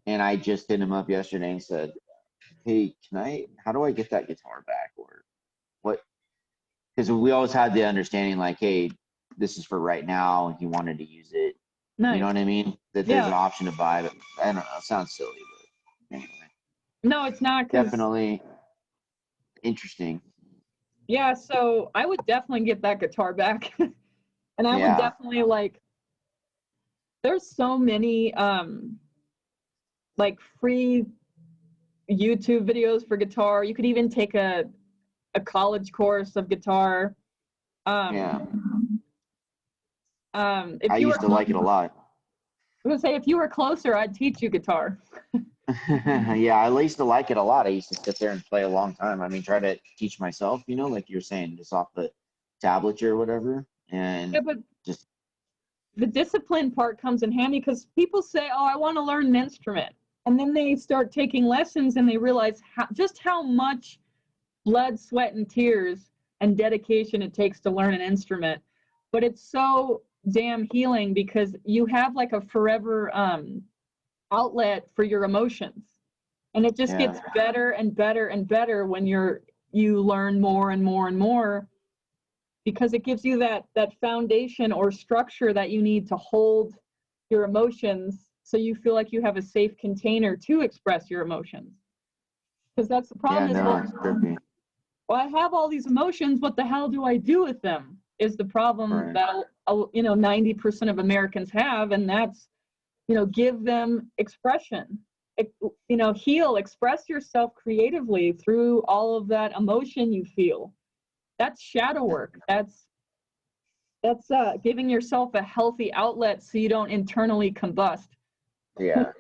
[SPEAKER 2] and I just hit him up yesterday and said, "Hey, how do I get that guitar back or what?" Because we always had the understanding like, hey, this is for right now and he wanted to use it. You know
[SPEAKER 1] nice.
[SPEAKER 2] what I mean? That there's
[SPEAKER 1] Yeah,
[SPEAKER 2] an option to buy, but I don't know, it sounds silly, but anyway.
[SPEAKER 1] no, it's not because
[SPEAKER 2] Definitely interesting.
[SPEAKER 1] yeah. So I would definitely get that guitar back, and I would
[SPEAKER 2] Yeah.
[SPEAKER 1] definitely like. There's so many like free YouTube videos for guitar. You could even take a college course of guitar.
[SPEAKER 2] Yeah.
[SPEAKER 1] If
[SPEAKER 2] I
[SPEAKER 1] you were
[SPEAKER 2] used to like it a lot.
[SPEAKER 1] I was gonna say if you were closer, I'd teach you guitar.
[SPEAKER 2] Yeah, I used to like it a lot. I used to sit there and play a long time. I mean, try to teach myself, like you're saying, just off the tablet or whatever.
[SPEAKER 1] Yeah,
[SPEAKER 2] And
[SPEAKER 1] but
[SPEAKER 2] just,
[SPEAKER 1] the discipline part comes in handy because people say, "Oh, I want to learn an instrument," and then they start taking lessons and they realize just how much blood, sweat, and tears and dedication it takes to learn an instrument. But it's so damn healing because you have like a forever outlet for your emotions, and it just
[SPEAKER 2] yeah,
[SPEAKER 1] gets better and better and better when you learn more and more and more because it gives you that foundation or structure that you need to hold your emotions so you feel like you have a safe container to express your emotions. Because that's the
[SPEAKER 2] yeah,
[SPEAKER 1] problem is,
[SPEAKER 2] no,
[SPEAKER 1] well,
[SPEAKER 2] it's trippy.
[SPEAKER 1] I have all these emotions. What the hell do I do with them? Is the problem
[SPEAKER 2] Right.
[SPEAKER 1] that 90% of Americans have, and that's give them expression. Heal, express yourself creatively through all of that emotion you feel. That's shadow work. That's giving yourself a healthy outlet so you don't internally combust.
[SPEAKER 2] Yeah.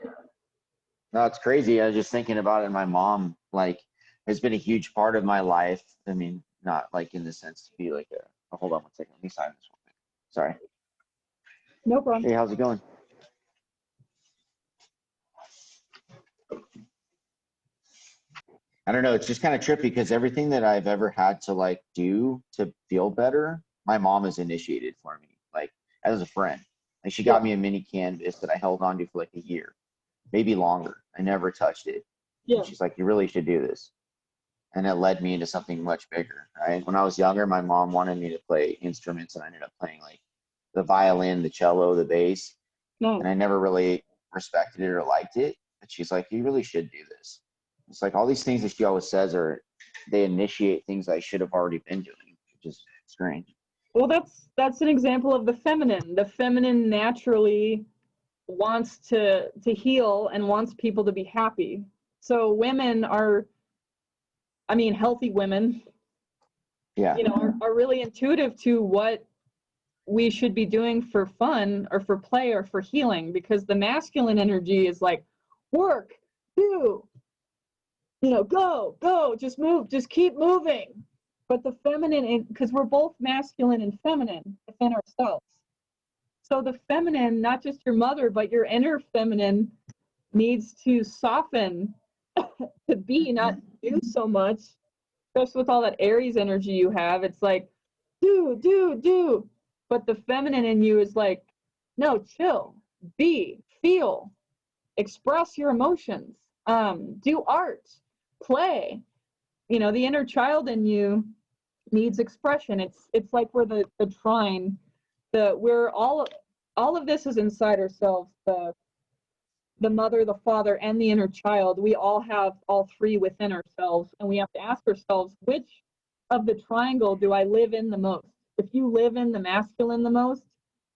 [SPEAKER 2] No, it's crazy. I was just thinking about it. My mom, like, has been a huge part of my life. I mean, not like in the sense to be like hold on one second. Let me sign this one. Sorry.
[SPEAKER 1] No problem.
[SPEAKER 2] Hey, how's it going? I don't know. It's just kind of trippy because everything that I've ever had to like do to feel better, my mom has initiated for me, like as a friend. Like she
[SPEAKER 1] Yeah,
[SPEAKER 2] got me a mini canvas that I held on to for like a year, maybe longer. I never touched it. And
[SPEAKER 1] yeah,
[SPEAKER 2] she's like, you really should do this. And it led me into something much bigger, right? When I was younger, my mom wanted me to play instruments and I ended up playing like the violin, the cello, the bass.
[SPEAKER 1] no.
[SPEAKER 2] And I never really respected it or liked it. But she's like, you really should do this. It's like all these things that she always says they initiate things I should have already been doing, which is strange.
[SPEAKER 1] Well, that's an example of the feminine. The feminine naturally wants to heal and wants people to be happy. So women are, I mean, healthy women,
[SPEAKER 2] Yeah.
[SPEAKER 1] are really intuitive to what we should be doing for fun or for play or for healing because the masculine energy is like work, do, go, just move, just keep moving. But the feminine, because we're both masculine and feminine within ourselves. So the feminine, not just your mother, but your inner feminine needs to soften to be, not do so much, especially with all that Aries energy you have. It's like, do. But the feminine in you is like, no, chill, be, feel, express your emotions, do art, play. The inner child in you needs expression. It's like we're the trine, we're all of this is inside ourselves. The mother, the father, and the inner child, we all have all three within ourselves, and we have to ask ourselves, which of the triangle do I live in the most? If you live in the masculine the most,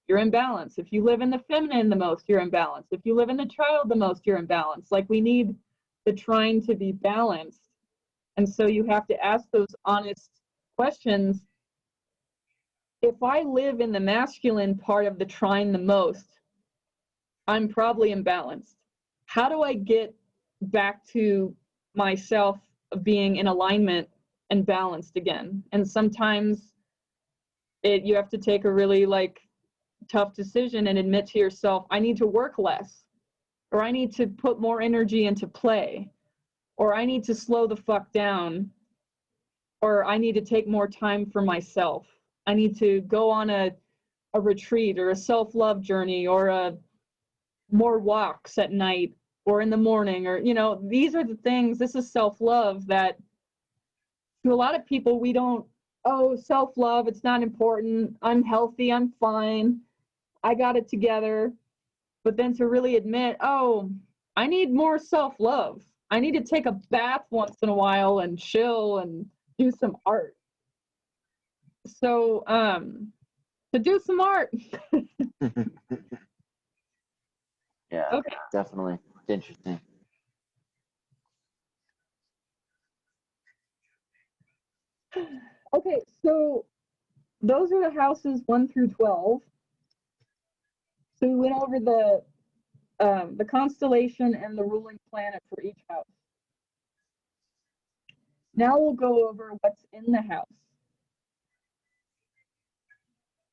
[SPEAKER 1] you're in balance. If you live in the feminine the most, you're in balance. If you live in the child the most, you're in balance. Like we need the trine to be balanced. And so you have to ask those honest questions. If I live in the masculine part of the trine the most, I'm probably imbalanced. How do I get back to myself being in alignment and balanced again. And sometimes you have to take a really like tough decision and admit to yourself, I need to work less, or I need to put more energy into play, or I need to slow the fuck down, or I need to take more time for myself. I need to go on a retreat or a self-love journey, or a more walks at night or in the morning, or, you know, these are the things, this is self-love that to a lot of people, we don't, oh, self-love, it's not important. I'm healthy, I'm fine, I got it together. But then to really admit, oh, I need more self-love. I need to take a bath once in a while and chill and do some art. So, to do some art.
[SPEAKER 2] Yeah,
[SPEAKER 1] Okay.
[SPEAKER 2] definitely. It's interesting.
[SPEAKER 1] Okay, so those are the houses 1 through 12. So we went over the constellation and the ruling planet for each house. Now we'll go over what's in the house.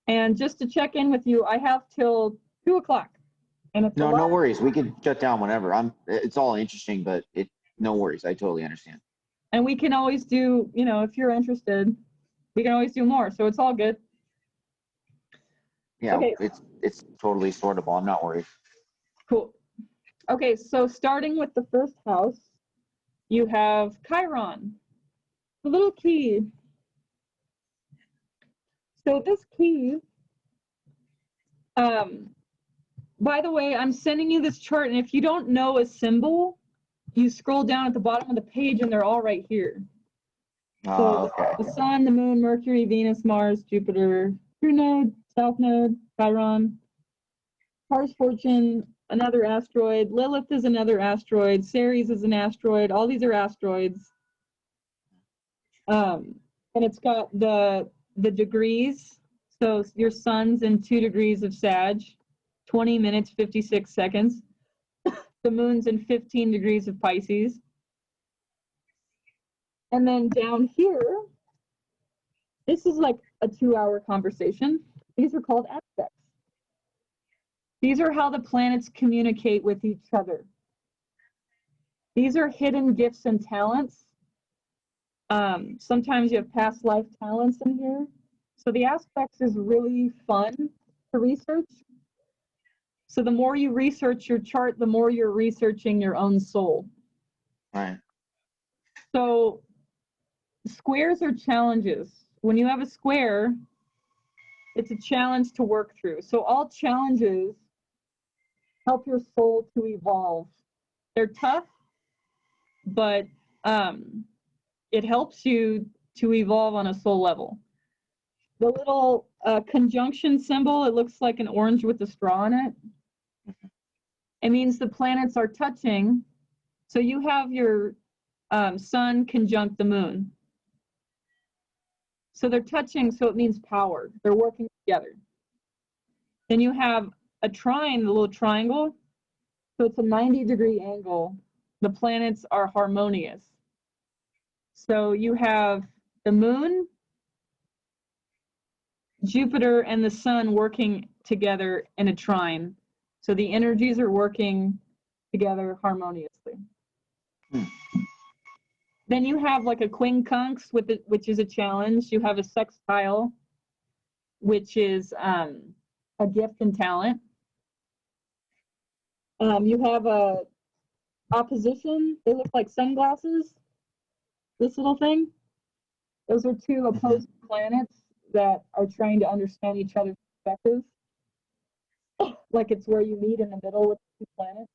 [SPEAKER 1] And just to check in with you, I have till 2 o'clock. And it's
[SPEAKER 2] No worries. We could shut down whenever. It's all interesting, but no worries. I totally understand.
[SPEAKER 1] And we can always do, you know, if you're interested, we can always do more. So it's all good.
[SPEAKER 2] Yeah,
[SPEAKER 1] okay.
[SPEAKER 2] It's totally sortable. I'm not worried.
[SPEAKER 1] Cool. Okay, so starting with the first house, you have Chiron, the little key. So this key, by the way, I'm sending you this chart, and if you don't know a symbol, you scroll down at the bottom of the page and they're all right here. So
[SPEAKER 2] Okay.
[SPEAKER 1] the sun, the moon, Mercury, Venus, Mars, Jupiter, true node, south node, Chiron, Mars, Fortune, another asteroid, Lilith is another asteroid, Ceres is an asteroid, all these are asteroids. And it's got the degrees. So your sun's in 2 degrees of Sag, 20 minutes, 56 seconds. The moon's in 15 degrees of Pisces. And then down here, this is like a 2-hour conversation. These are called aspects. These are how the planets communicate with each other. These are hidden gifts and talents. Sometimes you have past life talents in here. So the aspects is really fun to research. So the more you research your chart, the more you're researching your own soul.
[SPEAKER 2] Right.
[SPEAKER 1] So squares are challenges. When you have a square, it's a challenge to work through. So all challenges help your soul to evolve. They're tough, but it helps you to evolve on a soul level. The little conjunction symbol, it looks like an orange with a straw in it. It means the planets are touching. So you have your sun conjunct the moon. So they're touching, so it means power. They're working together. Then you have a trine, the little triangle. So it's a 90-degree angle. The planets are harmonious. So you have the moon, Jupiter, and the sun working together in a trine. So the energies are working together harmoniously. Then you have like a quincunx, which is a challenge. You have a sextile, which is a gift and talent. You have a opposition. They look like sunglasses. This little thing. Those are 2 opposing planets that are trying to understand each other's perspectives. Like it's where you meet in the middle with the 2 planets.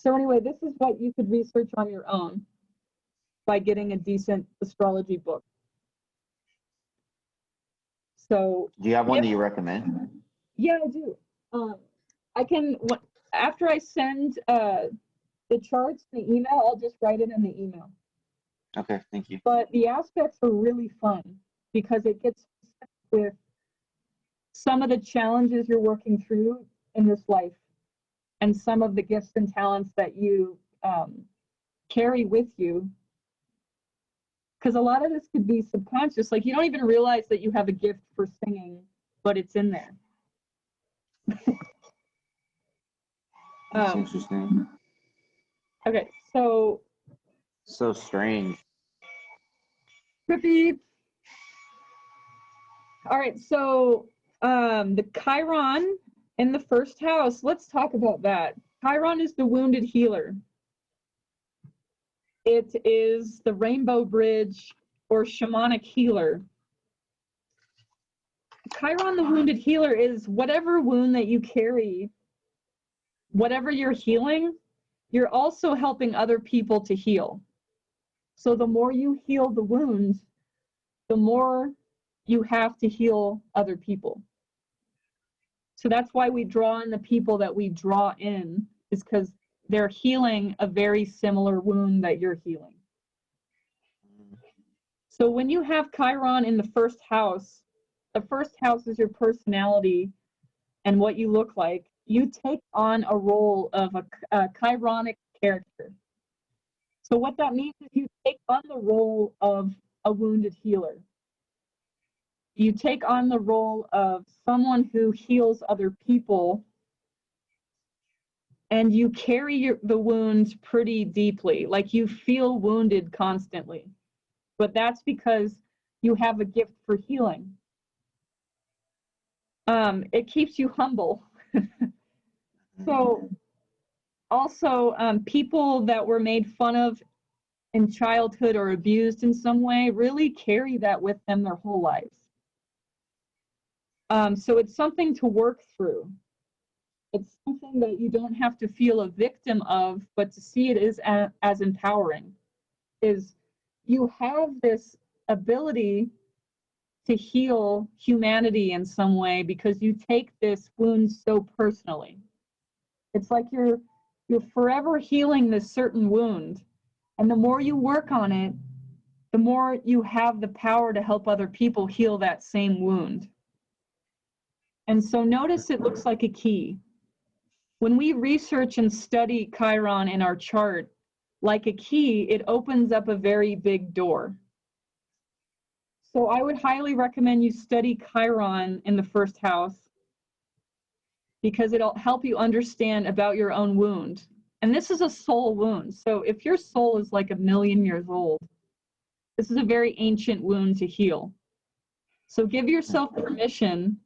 [SPEAKER 1] So anyway, this is what you could research on your own by getting a decent astrology book. So
[SPEAKER 2] do you have one that you recommend?
[SPEAKER 1] Yeah, I do. I can, after I send the charts, the email, I'll just write it in the email.
[SPEAKER 2] Okay, thank you.
[SPEAKER 1] But the aspects are really fun because it gets with some of the challenges you're working through in this life and some of the gifts and talents that you carry with you. Because a lot of this could be subconscious. Like you don't even realize that you have a gift for singing, but it's in there.
[SPEAKER 2] That's interesting.
[SPEAKER 1] Okay, so.
[SPEAKER 2] So strange.
[SPEAKER 1] Trippy. All right, so the Chiron in the first house, let's talk about that. Chiron is the wounded healer. It is the rainbow bridge or shamanic healer. Chiron, the wounded healer, is whatever wound that you carry, whatever you're healing, you're also helping other people to heal. So the more you heal the wound, the more you have to heal other people. So that's why we draw in the people that we draw in, is because they're healing a very similar wound that you're healing. So when you have Chiron in the first house is your personality and what you look like. You take on a role of a Chironic character. So what that means is you take on the role of a wounded healer. You take on the role of someone who heals other people, and you carry the wounds pretty deeply. Like you feel wounded constantly, but that's because you have a gift for healing. It keeps you humble. So also people that were made fun of in childhood or abused in some way really carry that with them their whole lives. So it's something to work through. It's something that you don't have to feel a victim of, but to see it as empowering. Is you have this ability to heal humanity in some way because you take this wound so personally. It's like you're forever healing this certain wound, and the more you work on it, the more you have the power to help other people heal that same wound. And so notice it looks like a key. When we research and study Chiron in our chart, like a key, it opens up a very big door. So I would highly recommend you study Chiron in the first house because it'll help you understand about your own wound. And this is a soul wound. So if your soul is like 1,000,000 years old, this is a very ancient wound to heal. So give yourself permission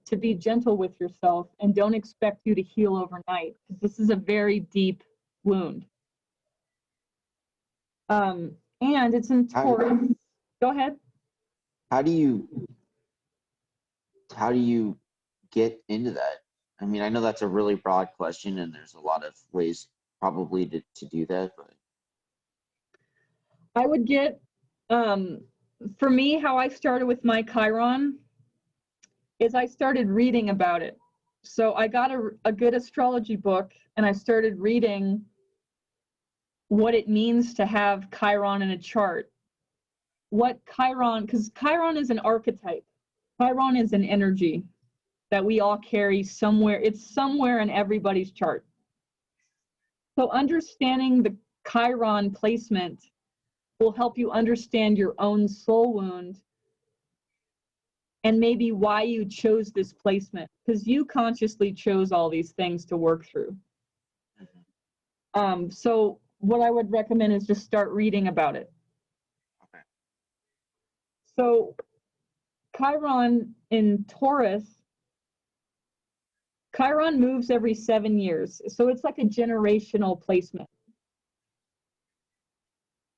[SPEAKER 1] to be gentle with yourself and don't expect you to heal overnight because this is a very deep wound. And it's in Taurus. Go ahead.
[SPEAKER 2] How do you get into that? I mean, I know that's a really broad question and there's a lot of ways probably to do that, but
[SPEAKER 1] I would get, for me, how I started with my Chiron is I started reading about it. So I got a good astrology book and I started reading what it means to have Chiron in a chart. What Chiron, because Chiron is an archetype. Chiron is an energy that we all carry somewhere. It's somewhere in everybody's chart. So understanding the Chiron placement will help you understand your own soul wound and maybe why you chose this placement, because you consciously chose all these things to work through. So what I would recommend is just start reading about it.
[SPEAKER 2] okay.
[SPEAKER 1] So Chiron in Taurus, Chiron moves every 7 years. So it's like a generational placement.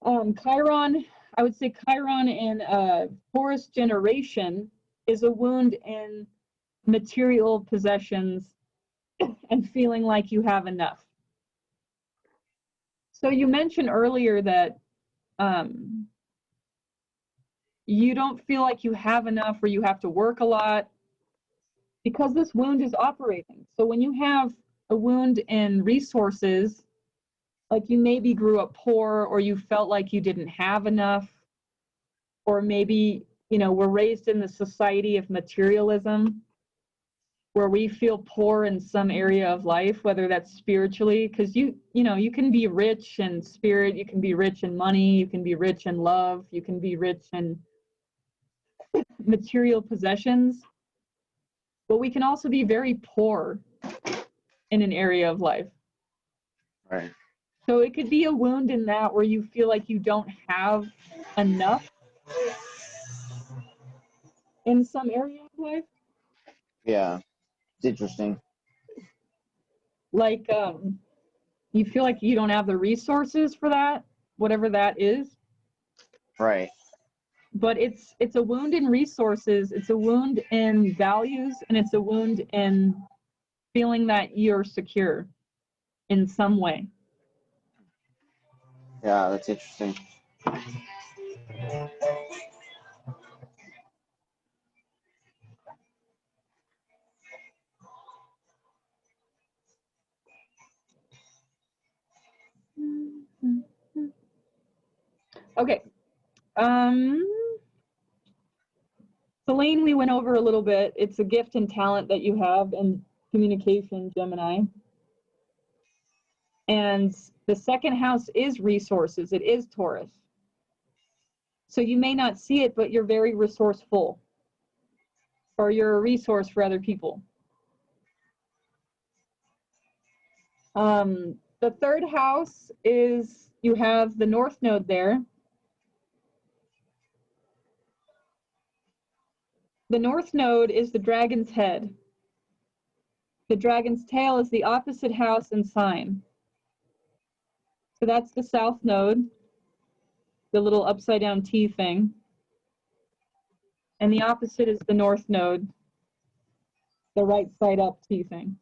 [SPEAKER 1] Chiron, I would say Chiron in Taurus generation is a wound in material possessions and feeling like you have enough. So you mentioned earlier that you don't feel like you have enough or you have to work a lot because this wound is operating. So when you have a wound in resources, like you maybe grew up poor or you felt like you didn't have enough, or maybe, were raised in the society of materialism, where we feel poor in some area of life, whether that's spiritually, because you know, you can be rich in spirit, you can be rich in money, you can be rich in love, you can be rich in material possessions, but we can also be very poor in an area of life.
[SPEAKER 2] Right.
[SPEAKER 1] So it could be a wound in that where you feel like you don't have enough in some area of life.
[SPEAKER 2] Yeah. It's interesting.
[SPEAKER 1] Like you feel like you don't have the resources for that, whatever that is.
[SPEAKER 2] Right.
[SPEAKER 1] But it's a wound in resources, it's a wound in values, and it's a wound in feeling that you're secure in some way.
[SPEAKER 2] Yeah, that's interesting.
[SPEAKER 1] Okay. Selene, we went over a little bit. It's a gift and talent that you have in communication, Gemini. And the second house is resources. It is Taurus. So you may not see it, but you're very resourceful, or you're a resource for other people. The third house is, you have the North Node there. The North Node is the dragon's head. The dragon's tail is the opposite house and sign. So that's the South Node, the little upside down T thing. And the opposite is the North Node, the right side up T thing.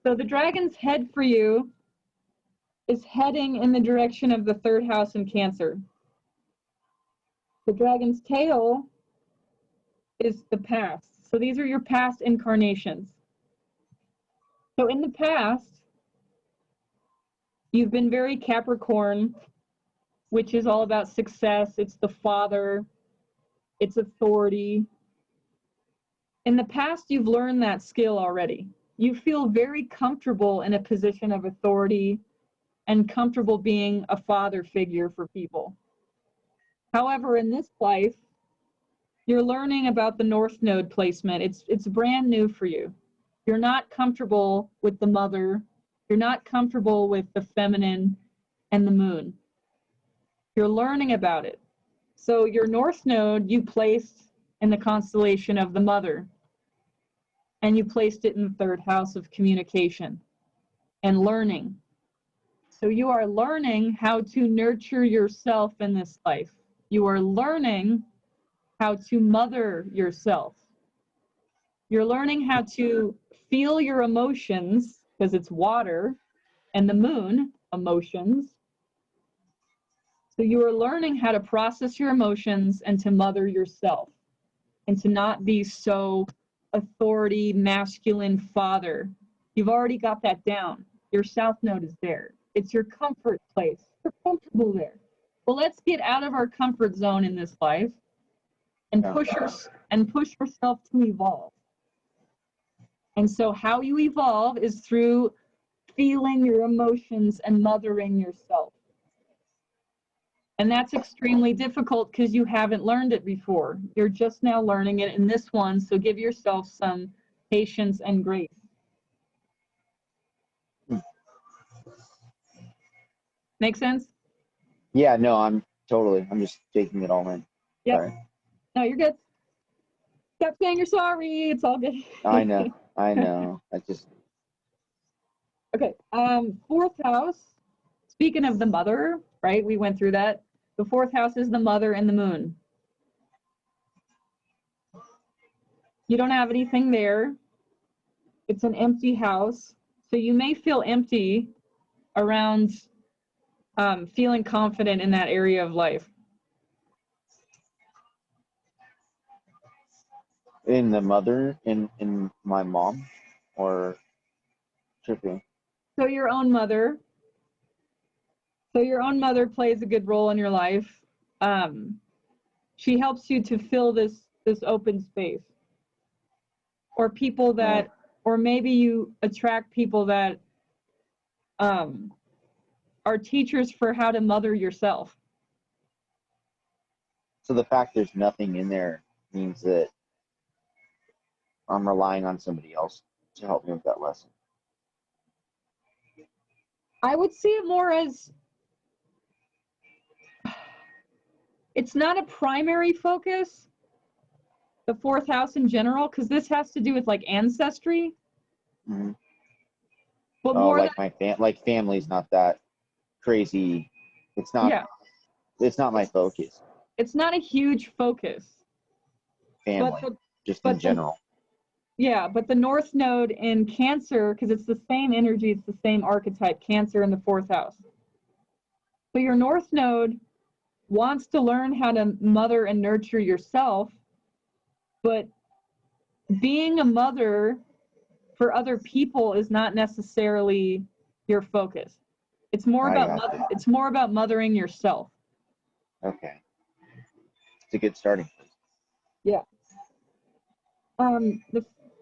[SPEAKER 1] So the dragon's head for you is heading in the direction of the third house in Cancer. The dragon's tail is the past. So these are your past incarnations. So in the past, you've been very Capricorn, which is all about success. It's the father, it's authority. In the past, you've learned that skill already. You feel very comfortable in a position of authority and comfortable being a father figure for people. However, in this life, you're learning about the North Node placement. It's brand new for you. You're not comfortable with the mother. You're not comfortable with the feminine and the moon. You're learning about it. So your North Node, you placed in the constellation of the mother, and you placed it in the third house of communication and learning. So you are learning how to nurture yourself in this life. You are learning how to mother yourself. You're learning how to feel your emotions, because it's water, and the moon, emotions. So you are learning how to process your emotions and to mother yourself, and to not be so authority, masculine father. You've already got that down. Your South Node is there. It's your comfort place. You're comfortable there. Well, let's get out of our comfort zone in this life and push yourself to evolve. And so how you evolve is through feeling your emotions and mothering yourself. And that's extremely difficult because you haven't learned it before. You're just now learning it in this one, so give yourself some patience and grace. Make sense?
[SPEAKER 2] Yeah, no, I'm just taking it all in.
[SPEAKER 1] Yep.
[SPEAKER 2] Sorry.
[SPEAKER 1] No, you're good. Stop saying you're sorry. It's all good.
[SPEAKER 2] I know. I just.
[SPEAKER 1] Okay. Fourth house. Speaking of the mother, right? We went through that. The fourth house is the mother and the moon. You don't have anything there. It's an empty house. So you may feel empty around feeling confident in that area of life.
[SPEAKER 2] In the mother, in my mom, or tripping.
[SPEAKER 1] So your own mother. So your own mother plays a good role in your life. She helps you to fill this open space. or people that, or maybe you attract people that are teachers for how to mother yourself.
[SPEAKER 2] So the fact there's nothing in there means that I'm relying on somebody else to help me with that lesson.
[SPEAKER 1] I would see it more as, it's not a primary focus, the fourth house in general, because this has to do with like ancestry.
[SPEAKER 2] Mm-hmm.
[SPEAKER 1] But
[SPEAKER 2] Oh,
[SPEAKER 1] more
[SPEAKER 2] like like family's not that crazy. It's not.
[SPEAKER 1] Yeah.
[SPEAKER 2] It's not my focus.
[SPEAKER 1] It's not a huge focus.
[SPEAKER 2] Family, just in general.
[SPEAKER 1] Yeah, but the North Node in Cancer, because it's the same energy, it's the same archetype, Cancer in the fourth house. So your North Node wants to learn how to mother and nurture yourself, but being a mother for other people is not necessarily your focus. It's more about mothering yourself.
[SPEAKER 2] Okay. It's a good starting place.
[SPEAKER 1] Yeah.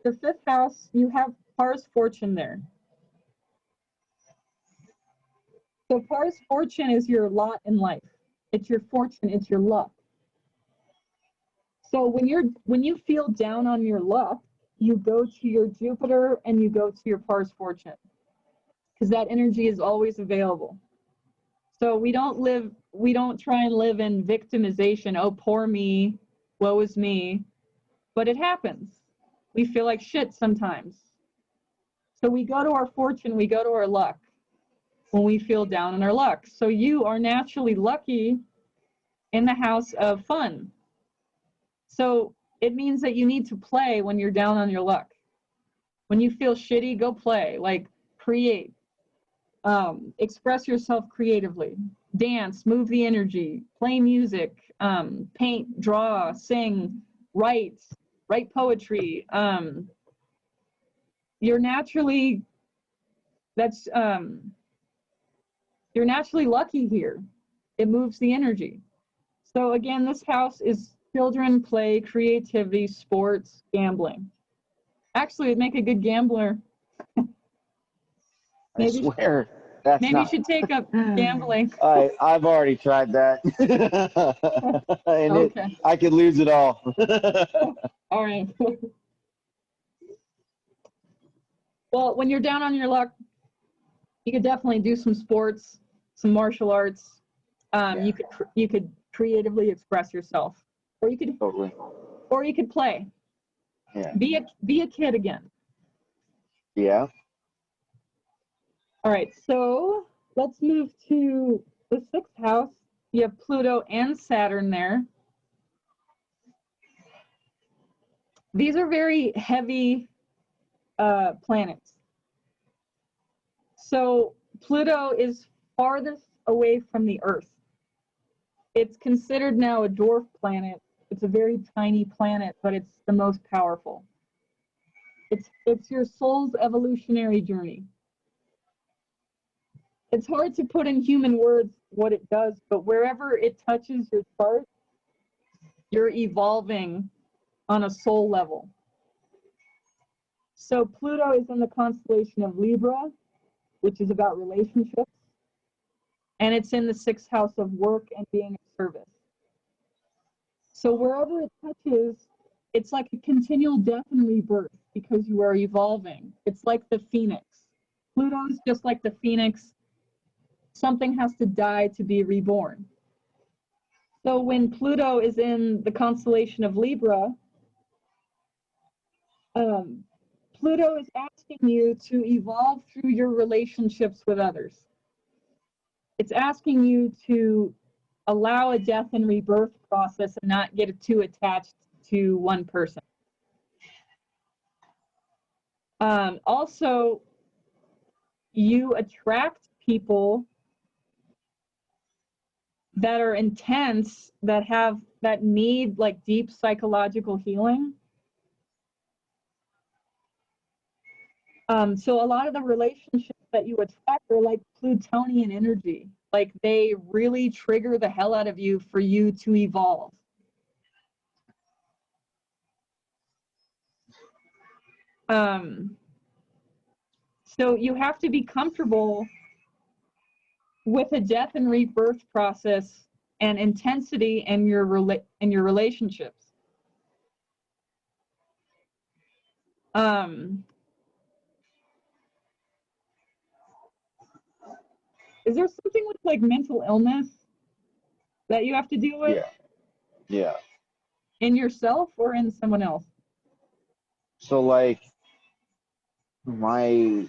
[SPEAKER 1] The fifth house, you have Pars Fortune there. So Pars Fortune is your lot in life. It's your fortune, it's your luck. So when you feel down on your luck, you go to your Jupiter and you go to your Pars Fortune, because that energy is always available. So we don't try and live in victimization. Oh, poor me, woe is me. But it happens. We feel like shit sometimes. So we go to our fortune, we go to our luck when we feel down on our luck. So you are naturally lucky in the house of fun. So it means that you need to play when you're down on your luck. When you feel shitty, go play, like create, express yourself creatively, dance, move the energy, play music, paint, draw, sing, write poetry. You're naturally lucky here. It moves the energy. So again, this house is children, play, creativity, sports, gambling. Actually, it'd make a good gambler.
[SPEAKER 2] I swear. That's
[SPEAKER 1] maybe you should take up gambling.
[SPEAKER 2] I've already tried that. And
[SPEAKER 1] Okay.
[SPEAKER 2] I could lose it all.
[SPEAKER 1] All right. Well, when you're down on your luck, you could definitely do some sports, some martial arts. You could creatively express yourself, or you could play.
[SPEAKER 2] Yeah.
[SPEAKER 1] Be a kid again.
[SPEAKER 2] Yeah.
[SPEAKER 1] All right, so let's move to the sixth house. You have Pluto and Saturn there. These are very heavy planets. So Pluto is farthest away from the Earth. It's considered now a dwarf planet. It's a very tiny planet, but it's the most powerful. It's your soul's evolutionary journey. It's hard to put in human words what it does, but wherever it touches your chart, you're evolving on a soul level. So Pluto is in the constellation of Libra, which is about relationships, and it's in the sixth house of work and being of service. So wherever it touches, it's like a continual death and rebirth because you are evolving. It's like the phoenix. Pluto is just like the phoenix. Something has to die to be reborn. So when Pluto is in the constellation of Libra, Pluto is asking you to evolve through your relationships with others. It's asking you to allow a death and rebirth process and not get too attached to one person. Also, you attract people that are intense, that need like deep psychological healing. So a lot of the relationships that you attract are like Plutonian energy. Like they really trigger the hell out of you for you to evolve. So you have to be comfortable with a death and rebirth process and intensity in your relationships. Is there something with like mental illness that you have to deal with?
[SPEAKER 2] Yeah.
[SPEAKER 1] In yourself or in someone else?
[SPEAKER 2] So like my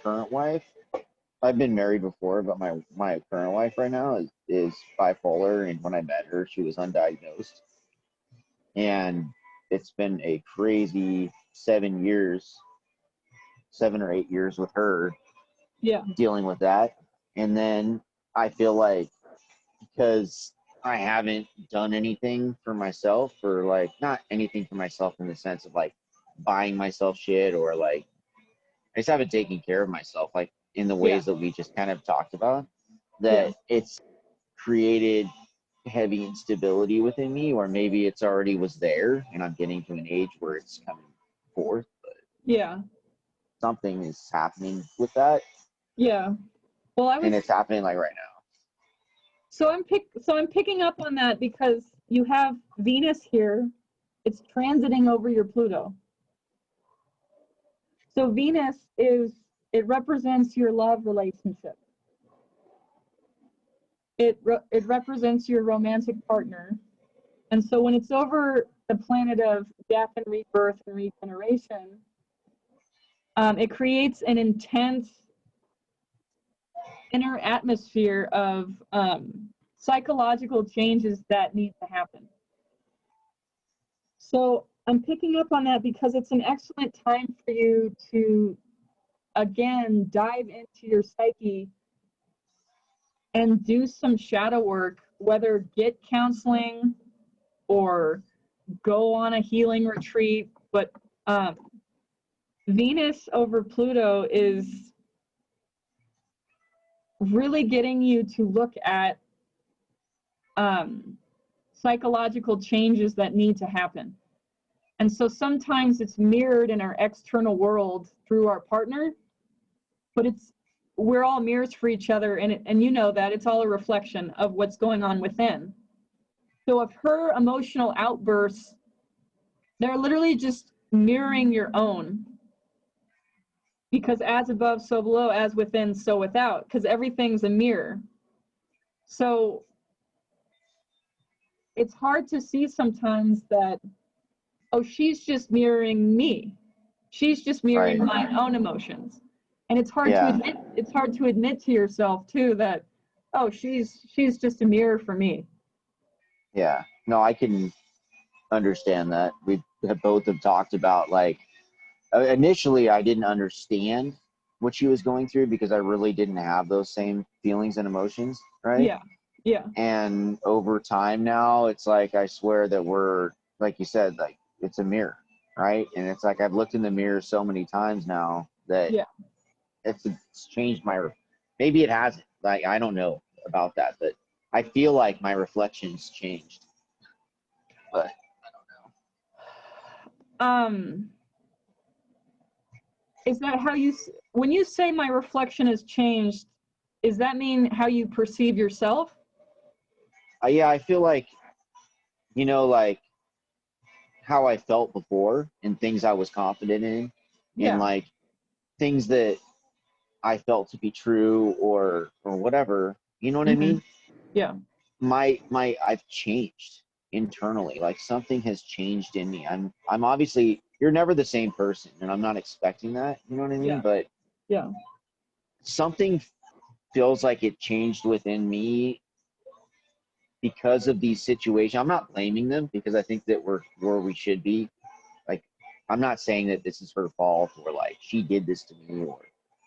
[SPEAKER 2] current wife, I've been married before, but my current wife right now is bipolar, and when I met her, she was undiagnosed, and it's been a crazy 7 or 8 years with her
[SPEAKER 1] Yeah.
[SPEAKER 2] dealing with that. And then I feel like because I haven't done anything for myself, or like not anything for myself in the sense of like buying myself shit, or like I just haven't taken care of myself like in the ways that we just kind of talked about, that it's created heavy instability within me, or maybe it's already was there and I'm getting to an age where it's coming forth, but something is happening with that.
[SPEAKER 1] Well,
[SPEAKER 2] and it's happening like right now.
[SPEAKER 1] So I'm picking up on that because you have Venus here. It's transiting over your Pluto. So Venus it represents your love relationship. It represents your romantic partner. And so when it's over the planet of death and rebirth and regeneration, it creates an intense inner atmosphere of psychological changes that need to happen. So I'm picking up on that because it's an excellent time for you to, again, dive into your psyche and do some shadow work, whether get counseling or go on a healing retreat. But Venus over Pluto is really getting you to look at psychological changes that need to happen. And so sometimes it's mirrored in our external world through our partner, but we're all mirrors for each other, and you know that it's all a reflection of what's going on within. So if her emotional outbursts, they're literally just mirroring your own, because as above, so below, as within, so without, because everything's a mirror. So it's hard to see sometimes that, oh, she's just mirroring me. She's just mirroring my own emotions. And it's hard to admit to yourself too that, oh, she's just a mirror for me.
[SPEAKER 2] Yeah. No, I can understand that. We both have talked about like initially I didn't understand what she was going through because I really didn't have those same feelings and emotions, right?
[SPEAKER 1] Yeah.
[SPEAKER 2] And over time now, it's like I swear that we're, like you said, like it's a mirror, right? And it's like I've looked in the mirror so many times now that it's changed maybe it hasn't. Like I don't know about that, but I feel like my reflection's changed. But I don't know.
[SPEAKER 1] Is that how when you say my reflection has changed, does that mean how you perceive yourself?
[SPEAKER 2] Yeah, I feel like, like how I felt before and things I was confident in, and like things that I felt to be true or whatever, you know what I mean?
[SPEAKER 1] Yeah.
[SPEAKER 2] I've changed internally. Like something has changed in me. I'm obviously, you're never the same person, and I'm not expecting that, you know what I mean? But something feels like it changed within me because of these situations. I'm not blaming them because I think that we're where we should be. Like, I'm not saying that this is her fault, or like she did this to me, or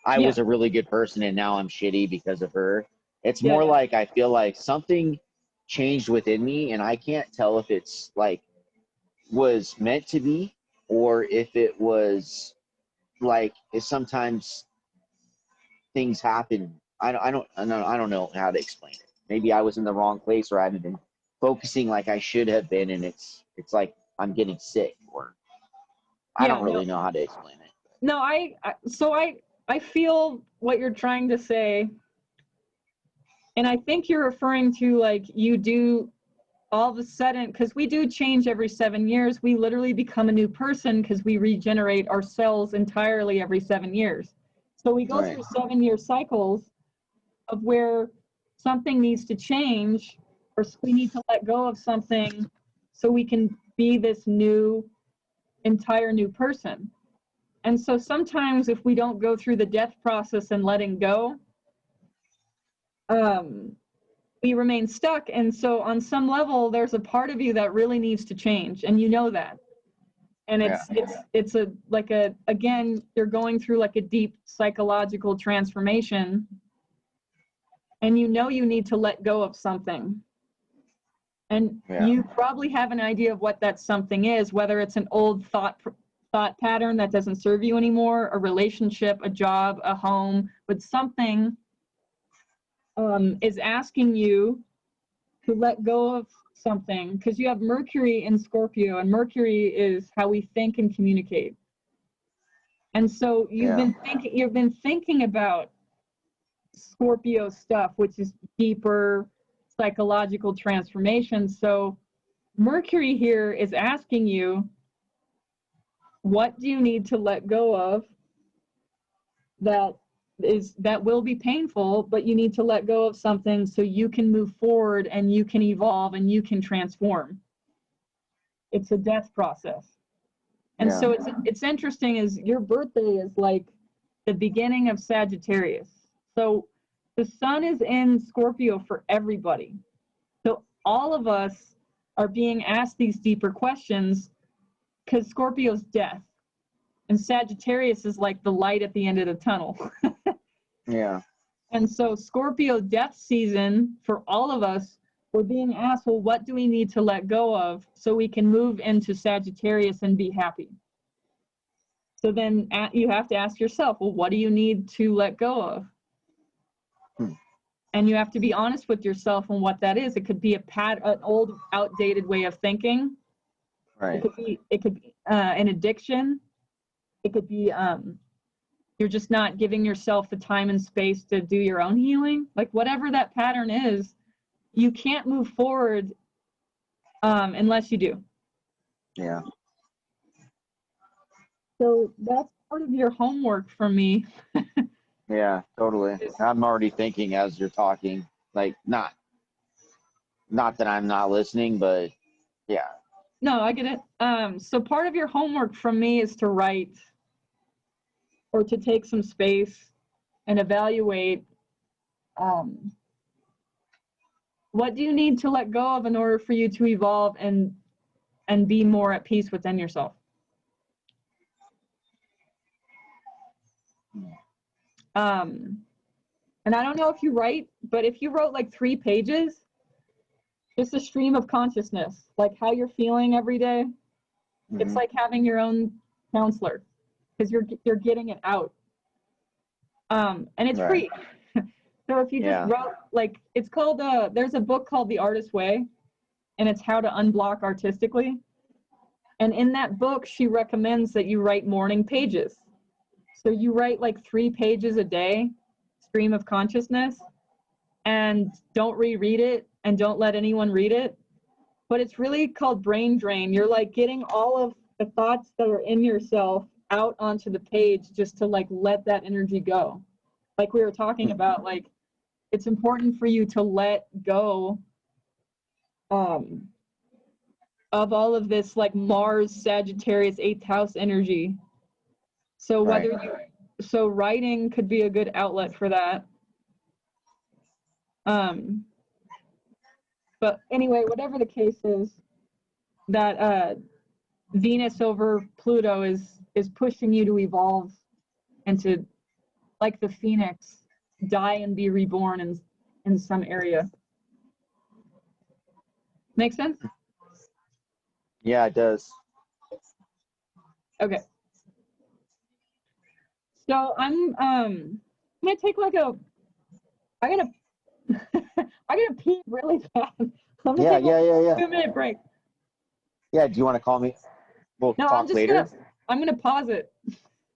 [SPEAKER 2] I was a really good person and now I'm shitty because of her. It's more like I feel like something changed within me, and I can't tell if it's like was meant to be, or if it was like if sometimes things happen. I don't know how to explain it. Maybe I was in the wrong place, or I haven't been focusing like I should have been, and it's like I'm getting sick, or I don't really know how to explain it.
[SPEAKER 1] No, I feel what you're trying to say. And I think you're referring to like you do all of a sudden, because we do change every 7 years. We literally become a new person because we regenerate our cells entirely every 7 years. So we go
[SPEAKER 2] Right.
[SPEAKER 1] through 7-year cycles of where something needs to change or we need to let go of something so we can be this entire new person. And so sometimes if we don't go through the death process and letting go, we remain stuck. And so on some level, there's a part of you that really needs to change, and you know that. And it's again, you're going through like a deep psychological transformation, and you know you need to let go of something. And you probably have an idea of what that something is, whether it's an old thought pattern that doesn't serve you anymore, a relationship, a job, a home, but something is asking you to let go of something, because you have Mercury in Scorpio, and Mercury is how we think and communicate. And so you've been thinking about Scorpio stuff, which is deeper psychological transformation. So Mercury here is asking you, what do you need to let go of that will be painful, but you need to let go of something so you can move forward and you can evolve and you can transform. It's a death process. And so it's interesting, is your birthday is like the beginning of Sagittarius. So the sun is in Scorpio for everybody. So all of us are being asked these deeper questions because Scorpio's death. And Sagittarius is like the light at the end of the tunnel.
[SPEAKER 2] Yeah.
[SPEAKER 1] And so Scorpio death season for all of us, we're being asked, well, what do we need to let go of so we can move into Sagittarius and be happy? So then you have to ask yourself, well, what do you need to let go of? And you have to be honest with yourself on what that is. It could be an old, outdated way of thinking.
[SPEAKER 2] Right.
[SPEAKER 1] It could be an addiction. It could be you're just not giving yourself the time and space to do your own healing. Like whatever that pattern is, you can't move forward unless you do.
[SPEAKER 2] Yeah.
[SPEAKER 1] So that's part of your homework from me.
[SPEAKER 2] Yeah, totally. I'm already thinking as you're talking, like not that I'm not listening, but yeah.
[SPEAKER 1] No, I get it. So part of your homework from me is to write or to take some space and evaluate what do you need to let go of in order for you to evolve and be more at peace within yourself. And I don't know if you write, but if you wrote like 3 pages, just a stream of consciousness, like how you're feeling every day. It's like having your own counselor because you're getting it out. And it's free. So if you just wrote, like, it's called, there's a book called The Artist's Way, and it's how to unblock artistically. And in that book, she recommends that you write morning pages. So you write like 3 pages a day, stream of consciousness, and don't reread it and don't let anyone read it. But it's really called brain drain. You're like getting all of the thoughts that are in yourself out onto the page just to like let that energy go. Like we were talking about, like it's important for you to let go of all of this like Mars, Sagittarius, 8th house energy. So so writing could be a good outlet for that. But anyway, whatever the case is, that Venus over Pluto is pushing you to evolve and to, like the phoenix, die and be reborn in some area. Make sense?
[SPEAKER 2] Yeah, it does.
[SPEAKER 1] Okay. So I'm gonna take like a I'm gonna pee really fast. I'm gonna take a 2-minute break.
[SPEAKER 2] Yeah, do you want to call me? We'll
[SPEAKER 1] No,
[SPEAKER 2] talk later.
[SPEAKER 1] I'm gonna pause it.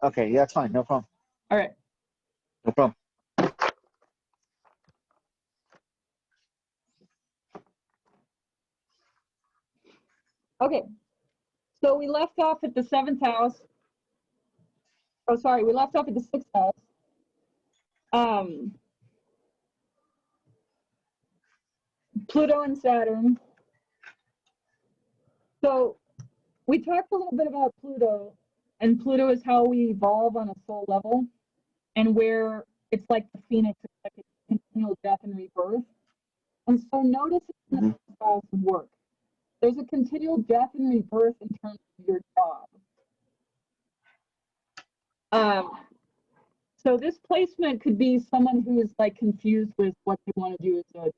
[SPEAKER 2] Okay, yeah, that's fine. No problem.
[SPEAKER 1] All right.
[SPEAKER 2] No problem.
[SPEAKER 1] Okay. So we left off at the 7th house. Oh, sorry. We left off at the 6th house. Pluto and Saturn. So we talked a little bit about Pluto, and Pluto is how we evolve on a soul level, and where it's like the phoenix, it's like a continual death and rebirth. And so notice in the 6th house of work, there's a continual death and rebirth in terms of your job. So this placement could be someone who is like confused with what they want to do as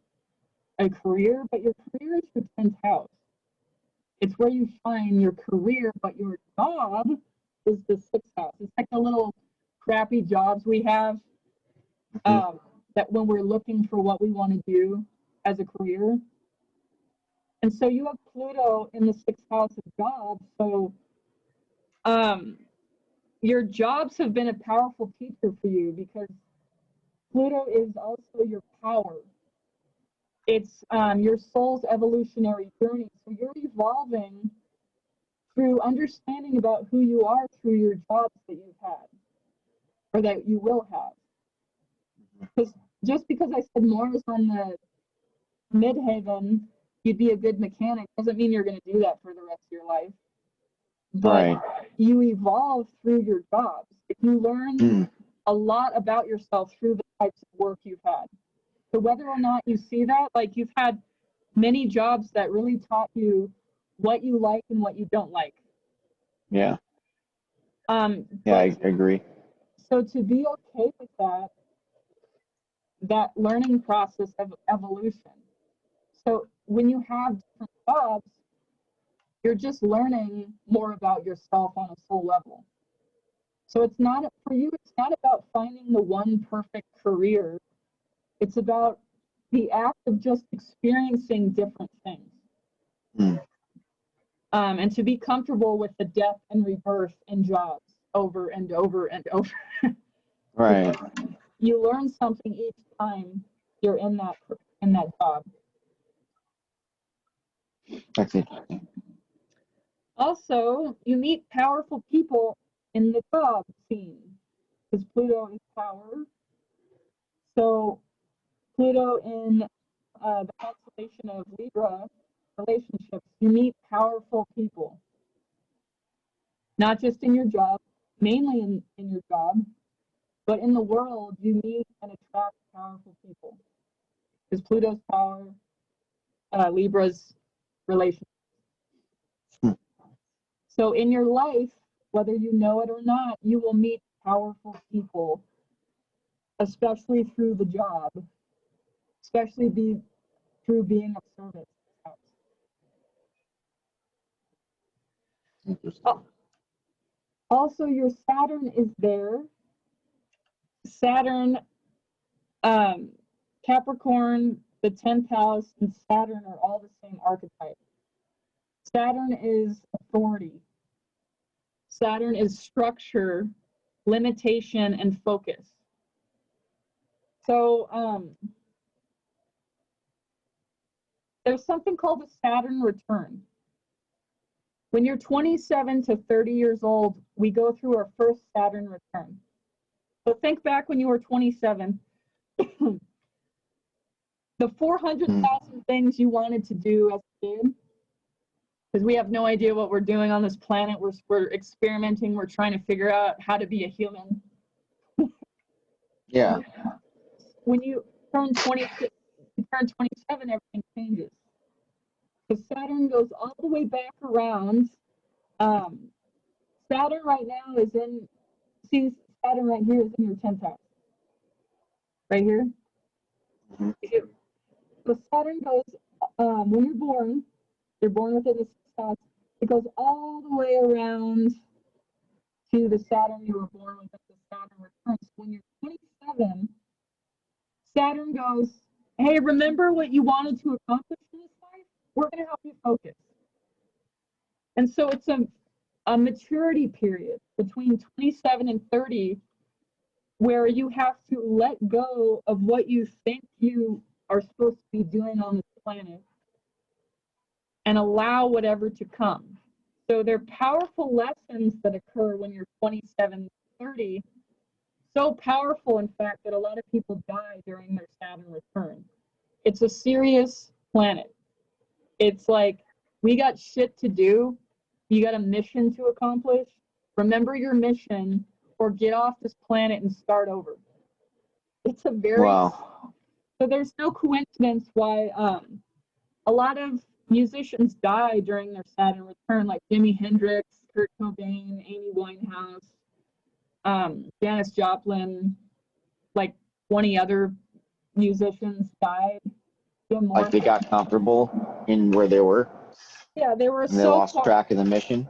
[SPEAKER 1] a career, but your career is your 10th house. It's where you find your career, but your job is the 6th house. It's like the little crappy jobs we have that when we're looking for what we want to do as a career. And so you have Pluto in the 6th house of jobs. So your jobs have been a powerful teacher for you because Pluto is also your power. It's your soul's evolutionary journey. So you're evolving through understanding about who you are through your jobs that you've had or that you will have. Because just because I said Mars on the midheaven, you'd be a good mechanic, doesn't mean you're going to do that for the rest of your life. But you evolve through your jobs. If you learn a lot about yourself through the types of work you've had. So whether or not you see that, like you've had many jobs that really taught you what you like and what you don't like.
[SPEAKER 2] Yeah. Yeah, I agree.
[SPEAKER 1] So to be okay with that learning process of evolution. So when you have different jobs, you're just learning more about yourself on a soul level. So it's not, for you, it's not about finding the one perfect career. It's about the act of just experiencing different things. And to be comfortable with the death and rebirth in jobs over and over and over.
[SPEAKER 2] Right.
[SPEAKER 1] You learn something each time you're in that job.
[SPEAKER 2] That's interesting.
[SPEAKER 1] Also, you meet powerful people in the job scene because Pluto is power. So Pluto in the constellation of Libra relationships, you meet powerful people. Not just in your job, mainly in your job, but in the world, you meet and attract powerful people. Because Pluto's power, Libra's relationship. So in your life, whether you know it or not, you will meet powerful people, especially through the job, especially through being of service. Also, your Saturn is there. Saturn, Capricorn, the 10th house, and Saturn are all the same archetype. Saturn is authority. Saturn is structure, limitation, and focus. So there's something called a Saturn return. When you're 27 to 30 years old, we go through our first Saturn return. So think back when you were 27. The 400,000 things you wanted to do as a kid, because we have no idea what we're doing on this planet. We're experimenting. We're trying to figure out how to be a human.
[SPEAKER 2] Yeah.
[SPEAKER 1] When you turn 27, everything changes. Because Saturn goes all the way back around. Saturn right now is see, Saturn right here is in your 10th house. Right here. So Saturn goes, when you're born within the 6th house, it goes all the way around to the Saturn you were born with at the Saturn return. So when you're 27, Saturn goes, hey, remember what you wanted to accomplish in this life? We're going to help you focus. And so it's a maturity period between 27 and 30 where you have to let go of what you think you are supposed to be doing on this planet and allow whatever to come. So they're powerful lessons that occur when you're 27, 30. So powerful, in fact, that a lot of people die during their Saturn return. It's a serious planet. It's like, we got shit to do. You got a mission to accomplish. Remember your mission or get off this planet and start over. It's a very,
[SPEAKER 2] Wow.
[SPEAKER 1] so there's no coincidence why a lot of musicians die during their Saturn return, like Jimi Hendrix, Kurt Cobain, Amy Winehouse, Janis Joplin, like 20 other musicians died.
[SPEAKER 2] Like they got comfortable in where they were.
[SPEAKER 1] Yeah, they were
[SPEAKER 2] and they
[SPEAKER 1] so
[SPEAKER 2] lost
[SPEAKER 1] far,
[SPEAKER 2] track of the mission.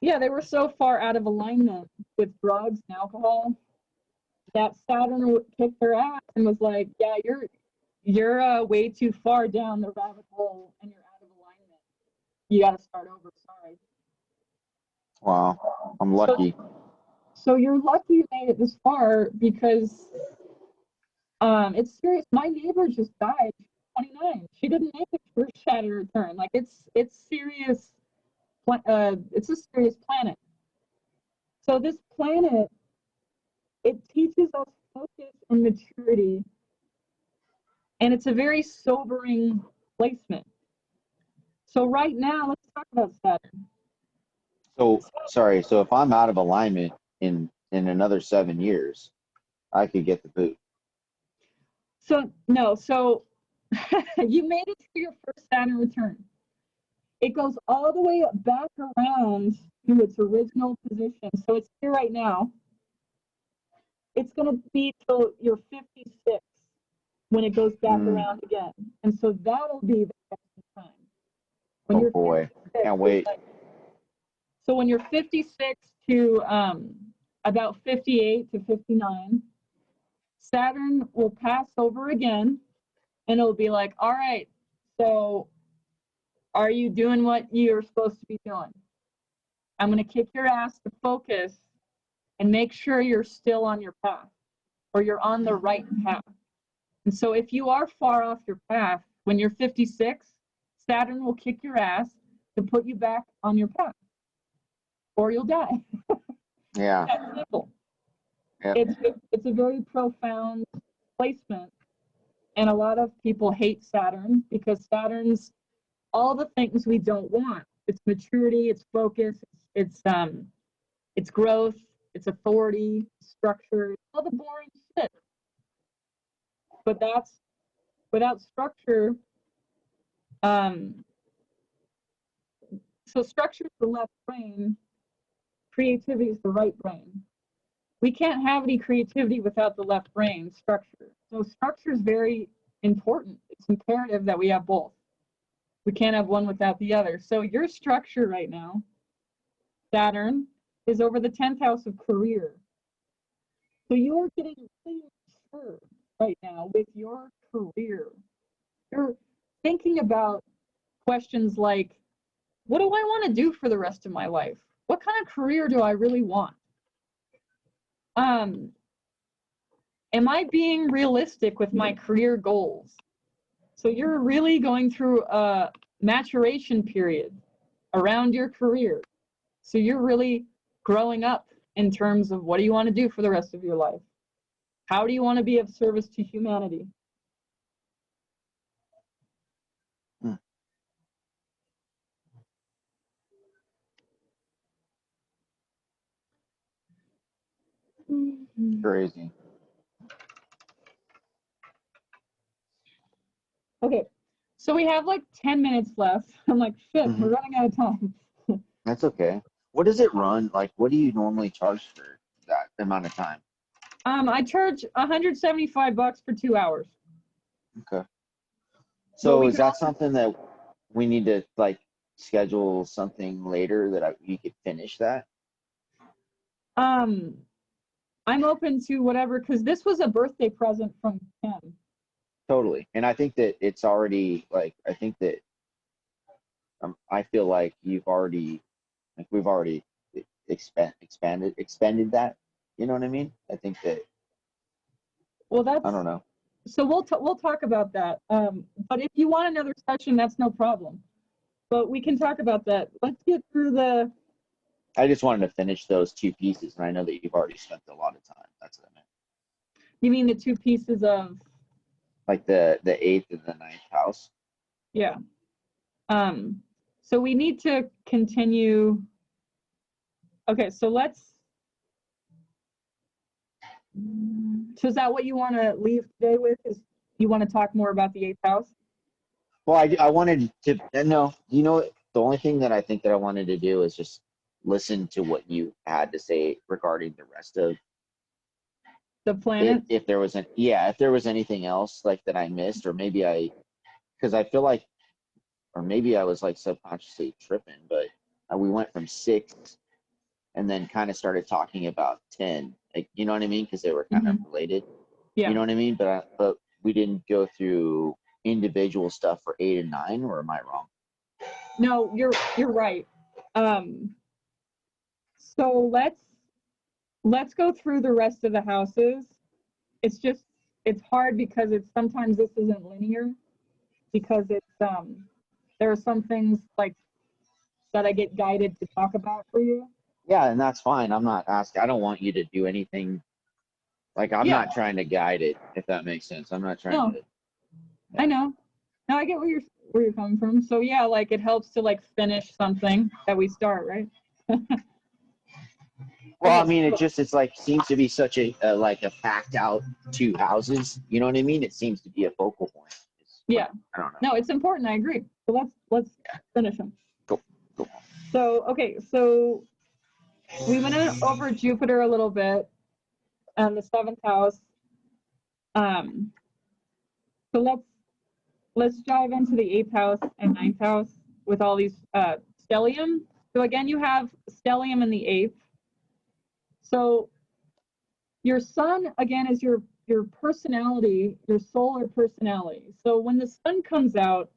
[SPEAKER 1] yeah, they were so far out of alignment with drugs and alcohol that Saturn kicked their ass and was like, yeah, you're way too far down the rabbit hole and you're out of alignment. You got to start over. Sorry.
[SPEAKER 2] Wow, I'm lucky.
[SPEAKER 1] So you're lucky you made it this far because it's serious. My neighbor just died. 29. She didn't make it for Saturn return. Like it's serious. It's a serious planet. So this planet, it teaches us focus and maturity, and it's a very sobering placement. So right now, let's talk about Saturn.
[SPEAKER 2] So sorry. So if I'm out of alignment in another 7 years, I could get the boot.
[SPEAKER 1] So no, so you made it to your first Saturn return. It goes all the way back around to its original position. So it's here right now. It's going to be till you're 56 when it goes back around again. And so that'll be the time. When
[SPEAKER 2] Oh boy, can't wait.
[SPEAKER 1] So when you're 56 to about 58 to 59, Saturn will pass over again and it'll be like, all right, so are you doing what you're supposed to be doing? I'm going to kick your ass to focus and make sure you're still on your path or you're on the right path. And so if you are far off your path, when you're 56, Saturn will kick your ass to put you back on your path or you'll die.
[SPEAKER 2] Yeah.
[SPEAKER 1] That's simple.
[SPEAKER 2] Yep.
[SPEAKER 1] It's a very profound placement. And a lot of people hate Saturn because Saturn's all the things we don't want. It's maturity, it's focus, it's growth, it's authority, structure, all the boring shit. But that's without structure. So structure is the left brain, creativity is the right brain. We can't have any creativity without the left brain structure. So structure is very important. It's imperative that we have both. We can't have one without the other. So your structure right now, Saturn, is over the 10th house of career. So you're getting really mature right now with your career. You're thinking about questions like, what do I want to do for the rest of my life? What kind of career do I really want? Am I being realistic with my career goals? So you're really going through a maturation period around your career. So you're really growing up in terms of what do you want to do for the rest of your life? How do you want to be of service to humanity?
[SPEAKER 2] Crazy.
[SPEAKER 1] Okay, so we have like 10 minutes left. I'm like, shit, we're running out of time.
[SPEAKER 2] That's okay. What does it run? Like, what do you normally charge for that amount of time?
[SPEAKER 1] I charge $175 for 2 hours.
[SPEAKER 2] Okay. So is that something that we need to like schedule something later that you could finish that?
[SPEAKER 1] I'm open to whatever because this was a birthday present from Kim.
[SPEAKER 2] Totally. And I think that it's already like, I feel like we've already expanded that. You know what I mean? I think that,
[SPEAKER 1] Well,
[SPEAKER 2] I
[SPEAKER 1] that's
[SPEAKER 2] don't know.
[SPEAKER 1] so we'll talk about that. But if you want another session, that's no problem. But we can talk about that. Let's get through the.
[SPEAKER 2] I just wanted to finish those two pieces, and I know that you've already spent a lot of time. That's what I meant.
[SPEAKER 1] You mean the two pieces of?
[SPEAKER 2] Like the eighth and the ninth house.
[SPEAKER 1] Yeah. So we need to continue. Okay, so let's. So is that what you want to leave today with? Is you want to talk more about the eighth house?
[SPEAKER 2] Well, I wanted to no. You know, the only thing that I think that I wanted to do is just listen to what you had to say regarding the rest of
[SPEAKER 1] The planet?
[SPEAKER 2] if there was if there was anything else like that I missed, or maybe because I feel like, or maybe I was like subconsciously tripping, but we went from 6 and then kind of started talking about 10, like, you know what I mean? Because they were kind of related,
[SPEAKER 1] Yeah.
[SPEAKER 2] you know what I mean? But we didn't go through individual stuff for 8 and 9, or am I wrong?
[SPEAKER 1] No, you're right. So let's go through the rest of the houses. It's hard because sometimes this isn't linear, because there are some things like that I get guided to talk about for you.
[SPEAKER 2] Yeah, and that's fine. I'm not asking. I don't want you to do anything. Like, I'm
[SPEAKER 1] Yeah.
[SPEAKER 2] not trying to guide it, if that makes sense. I'm not trying to. Yeah.
[SPEAKER 1] I know. No, I get where you're coming from. So yeah, like it helps to like finish something that we start, right?
[SPEAKER 2] Well, I mean, it's like seems to be such a like a packed out two houses. You know what I mean? It seems to be a focal point.
[SPEAKER 1] Yeah.
[SPEAKER 2] I don't know.
[SPEAKER 1] No, it's important. I agree. So let's finish them.
[SPEAKER 2] Cool.
[SPEAKER 1] So okay, so we went over Jupiter a little bit and the seventh house. So let's dive into the eighth house and ninth house with all these stellium. So again, you have stellium in the eighth. So your sun again is your personality, your solar personality. So when the sun comes out,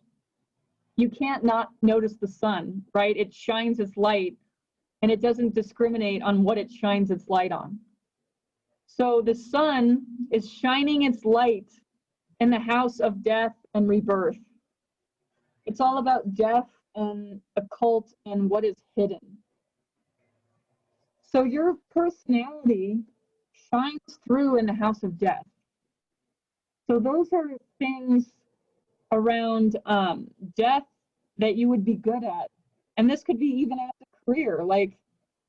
[SPEAKER 1] you can't not notice the sun, right? It shines its light and it doesn't discriminate on what it shines its light on. So the sun is shining its light in the house of death and rebirth. It's all about death and occult and what is hidden. So your personality shines through in the house of death. So those are things around death that you would be good at. And this could be even as a career, like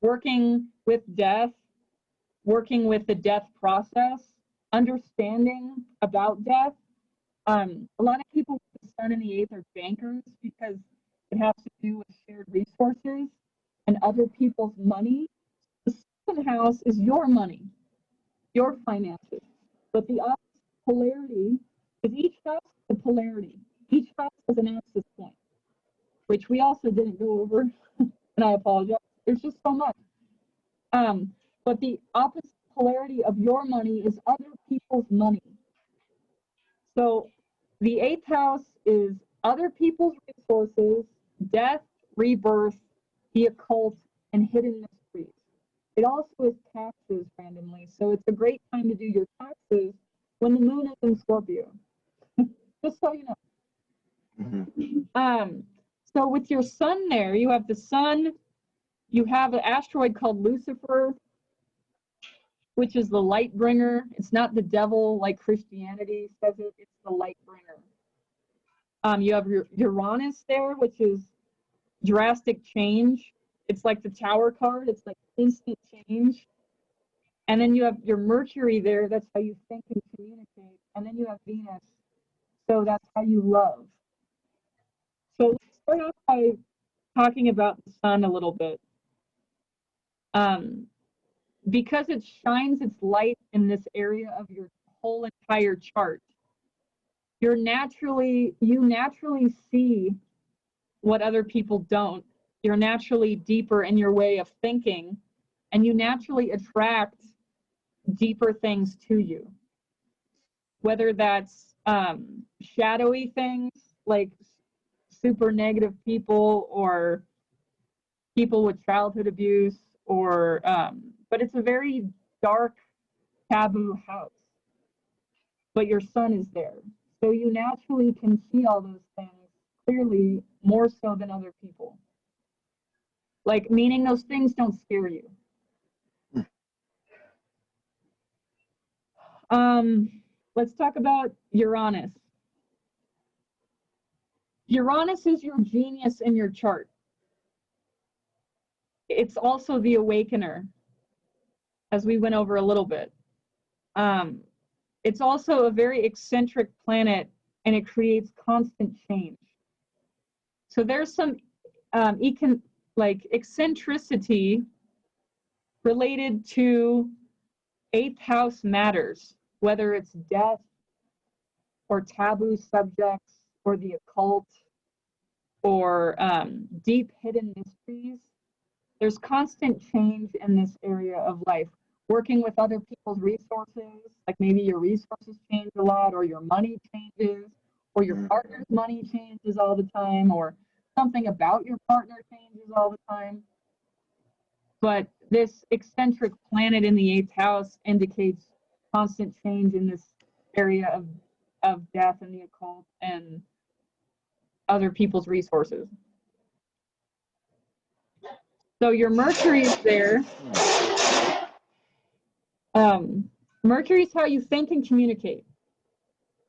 [SPEAKER 1] working with death, working with the death process, understanding about death. A lot of people with the sun in the eighth are bankers because it has to do with shared resources and other people's money. The second house is your money, your finances. But the opposite polarity is each house has a polarity. Each house has an axis point, which we also didn't go over, and I apologize. There's just so much. But the opposite polarity of your money is other people's money. So the eighth house is other people's resources, death, rebirth, the occult, and hidden mysteries. It also is taxes randomly. So it's a great time to do your taxes when the moon is in Scorpio. Just so you know.
[SPEAKER 2] Mm-hmm.
[SPEAKER 1] So with your sun there, you have the sun, you have an asteroid called Lucifer, which is the light bringer. It's not the devil like Christianity says it, it's the light bringer. You have your Uranus there, which is drastic change. It's like the Tower card, it's like instant change. And then you have your Mercury there, that's how you think and communicate. And then you have Venus, so that's how you love. So let's start off by talking about the sun a little bit. Because it shines its light in this area of your whole entire chart, you naturally see what other people don't. You're naturally deeper in your way of thinking, and you naturally attract deeper things to you. Whether that's shadowy things like super negative people, or people with childhood abuse, or but it's a very dark, taboo house. But your sun is there. So you naturally can see all those things clearly, more so than other people. Like, meaning those things don't scare you. Let's talk about Uranus. Uranus is your genius in your chart. It's also the awakener, as we went over a little bit. It's also a very eccentric planet, and it creates constant change. So there's some eccentricity related to 8th house matters, whether it's death or taboo subjects or the occult or deep hidden mysteries. There's constant change in this area of life. Working with other people's resources, like maybe your resources change a lot, or your money changes, or your partner's money changes all the time, or something about your partner changes all the time. But this eccentric planet in the 8th house indicates constant change in this area of death and the occult and other people's resources. So your Mercury is there. Mercury is how you think and communicate.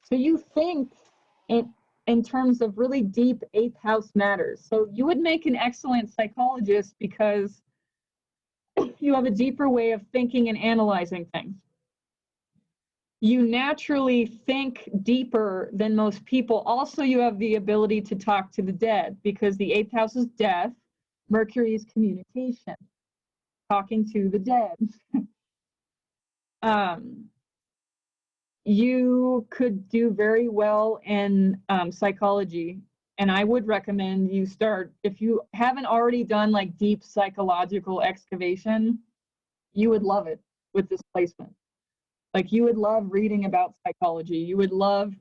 [SPEAKER 1] So you think in terms of really deep 8th house matters. So you would make an excellent psychologist because you have a deeper way of thinking and analyzing things. You naturally think deeper than most people. Also, you have the ability to talk to the dead because the 8th house is death. Mercury is communication, talking to the dead. You could do very well in psychology, and I would recommend you start, if you haven't already done like deep psychological excavation, you would love it with this placement. Like, you would love reading about psychology. You would love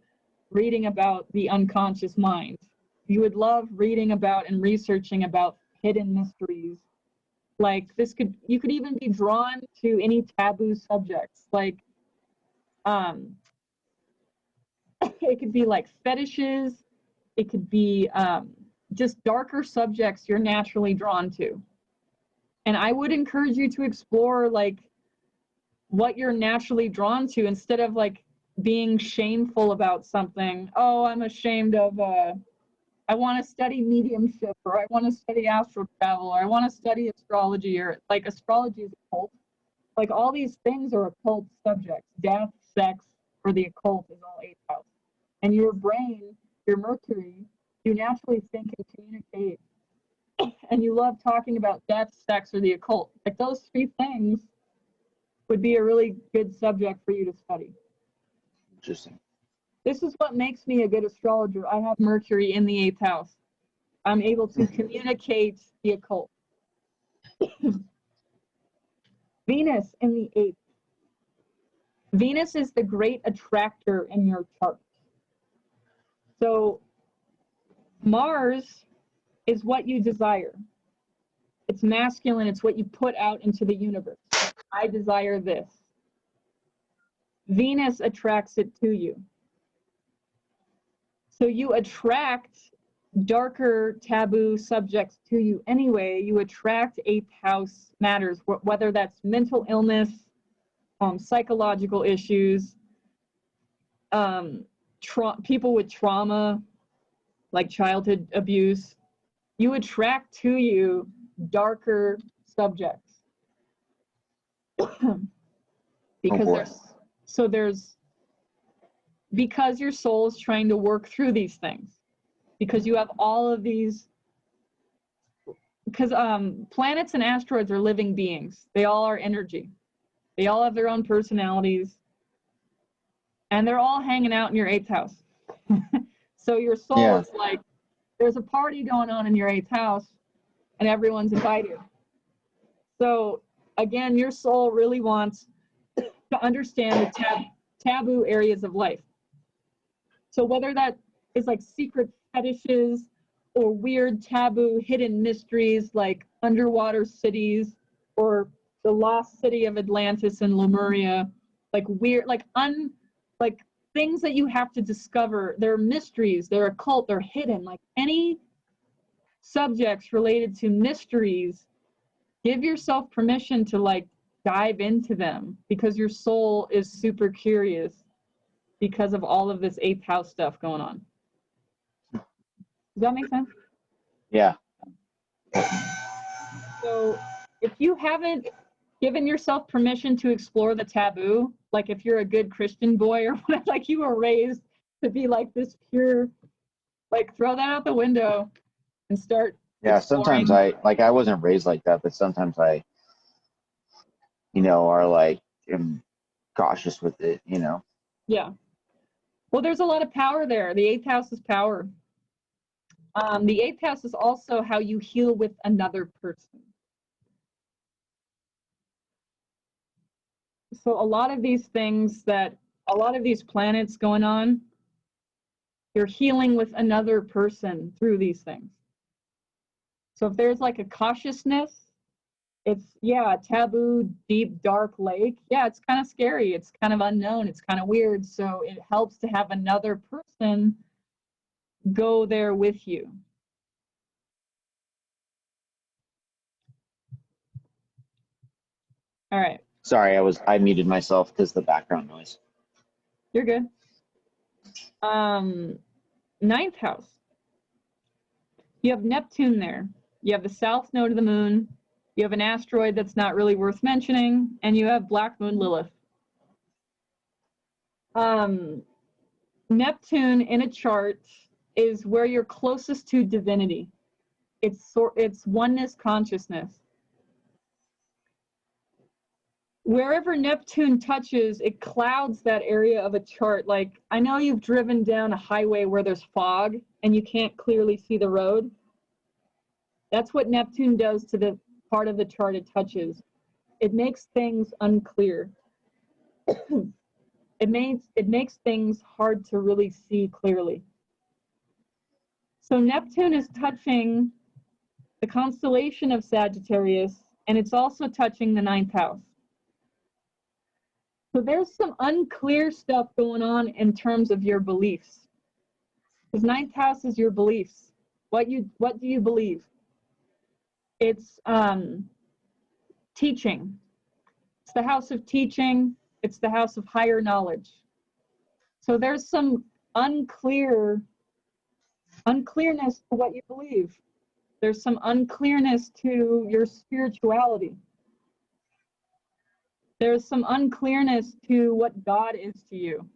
[SPEAKER 1] reading about the unconscious mind. You would love reading about and researching about hidden mysteries. Like, you could even be drawn to any taboo subjects. Like, it could be like fetishes. It could be just darker subjects you're naturally drawn to. And I would encourage you to explore like what you're naturally drawn to instead of like being shameful about something. Oh, I'm ashamed of, I want to study mediumship, or I want to study astral travel, or I want to study astrology, or like astrology is occult. Like, all these things are occult subjects. Death, sex, or the occult is all 8th house. And your brain, your Mercury, you naturally think and communicate, and you love talking about death, sex, or the occult. Like, those 3 things would be a really good subject for you to study.
[SPEAKER 2] Interesting.
[SPEAKER 1] This is what makes me a good astrologer. I have Mercury in the 8th house. I'm able to communicate the occult. Venus in the 8th. Venus is the great attractor in your chart. So Mars is what you desire. It's masculine. It's what you put out into the universe. I desire this. Venus attracts it to you. So you attract darker taboo subjects to you anyway. You attract 8th house matters, whether that's mental illness, psychological issues, people with trauma, like childhood abuse. You attract to you darker subjects. Because because your soul is trying to work through these things, because you have all of these, because planets and asteroids are living beings. They all are energy. They all have their own personalities, and they're all hanging out in your 8th house. So your soul is like, there's a party going on in your 8th house, and everyone's invited. So again, your soul really wants to understand the taboo areas of life. So whether that is like secret fetishes or weird taboo hidden mysteries like underwater cities or the lost city of Atlantis and Lemuria, like weird, like things that you have to discover. They're mysteries, they're occult, they're hidden. Like any subjects related to mysteries, give yourself permission to like dive into them, because your soul is super curious because of all of this eighth house stuff going on. Does that make sense?
[SPEAKER 2] Yeah.
[SPEAKER 1] So if you haven't given yourself permission to explore the taboo, like if you're a good Christian boy or whatever, like you were raised to be like this pure, like throw that out the window and start exploring.
[SPEAKER 2] Sometimes I wasn't raised like that, but sometimes I, are like, am cautious with it,
[SPEAKER 1] Yeah. Well, there's a lot of power there. The eighth house is power. The eighth house is also how you heal with another person. So a lot of these planets going on, you're healing with another person through these things. So if there's like a cautiousness, it's, a taboo, deep, dark lake. Yeah, it's kind of scary. It's kind of unknown. It's kind of weird. So it helps to have another person go there with you. All right.
[SPEAKER 2] Sorry, I muted myself because the background noise.
[SPEAKER 1] You're good. Ninth house. You have Neptune there. You have the south node of the moon. You have an asteroid that's not really worth mentioning, and you have Black Moon Lilith. Neptune in a chart is where you're closest to divinity. It's oneness consciousness. Wherever Neptune touches, it clouds that area of a chart. Like, I know you've driven down a highway where there's fog and you can't clearly see the road. That's what Neptune does to the part of the chart it touches. It makes things unclear. It makes things hard to really see clearly. So Neptune is touching the constellation of Sagittarius, and it's also touching the ninth house. So there's some unclear stuff going on in terms of your beliefs. Because ninth house is your beliefs. What do you believe? It's teaching. It's the house of teaching. It's the house of higher knowledge. So there's some unclearness to what you believe. There's some unclearness to your spirituality. There's some unclearness to what God is to you.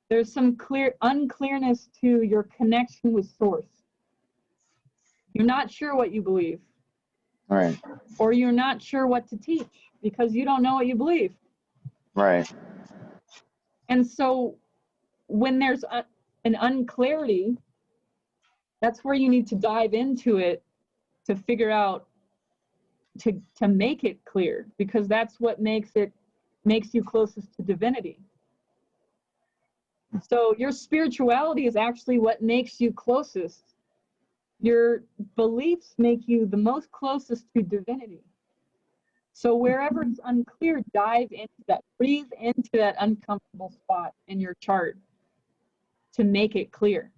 [SPEAKER 1] There's some unclearness to your connection with Source. You're not sure what you believe.
[SPEAKER 2] Right.
[SPEAKER 1] Or you're not sure what to teach because you don't know what you believe.
[SPEAKER 2] Right.
[SPEAKER 1] And so when there's an unclarity, that's where you need to dive into it to figure out, to make it clear, because that's what makes you closest to divinity. So your spirituality is actually what makes you closest. Your beliefs make you the most closest to divinity. So wherever it's unclear, dive into that, breathe into that uncomfortable spot in your chart to make it clear.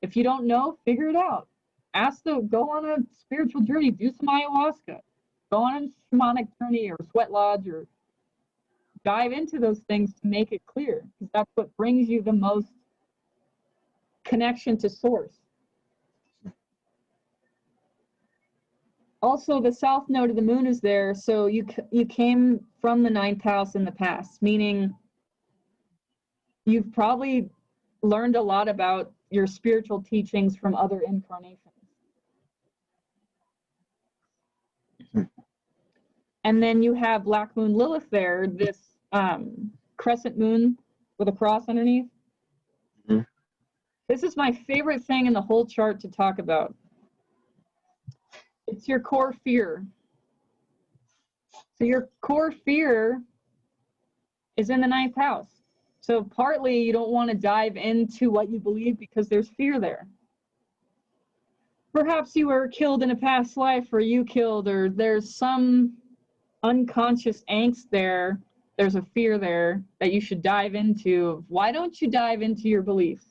[SPEAKER 1] If you don't know, figure it out. Go on a spiritual journey, do some ayahuasca, go on a shamanic journey or sweat lodge, or dive into those things to make it clear, because that's what brings you the most connection to Source. Also, the south node of the moon is there, so you came from the ninth house in the past, meaning you've probably learned a lot about your spiritual teachings from other incarnations. And then you have Black Moon Lilith there, this crescent moon with a cross underneath.
[SPEAKER 2] Mm-hmm.
[SPEAKER 1] This is my favorite thing in the whole chart to talk about. It's your core fear. So your core fear is in the ninth house. So partly you don't want to dive into what you believe because there's fear there. Perhaps you were killed in a past life, or you killed, or there's some unconscious angst there. There's a fear there that you should dive into. Why don't you dive into your beliefs?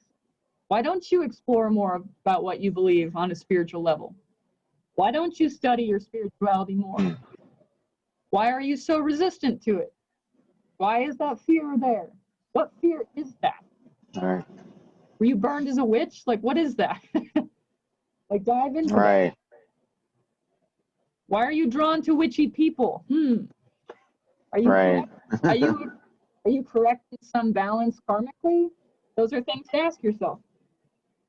[SPEAKER 1] Why don't you explore more about what you believe on a spiritual level? Why don't you study your spirituality more? Why are you so resistant to it? Why is that fear there? What fear is that?
[SPEAKER 2] All right.
[SPEAKER 1] Were you burned as a witch? Like, what is that? Like, dive into that.
[SPEAKER 2] Right.
[SPEAKER 1] Why are you drawn to witchy people? Are you
[SPEAKER 2] Right.
[SPEAKER 1] correct? Are you correct in some balance karmically? Those are things to ask yourself.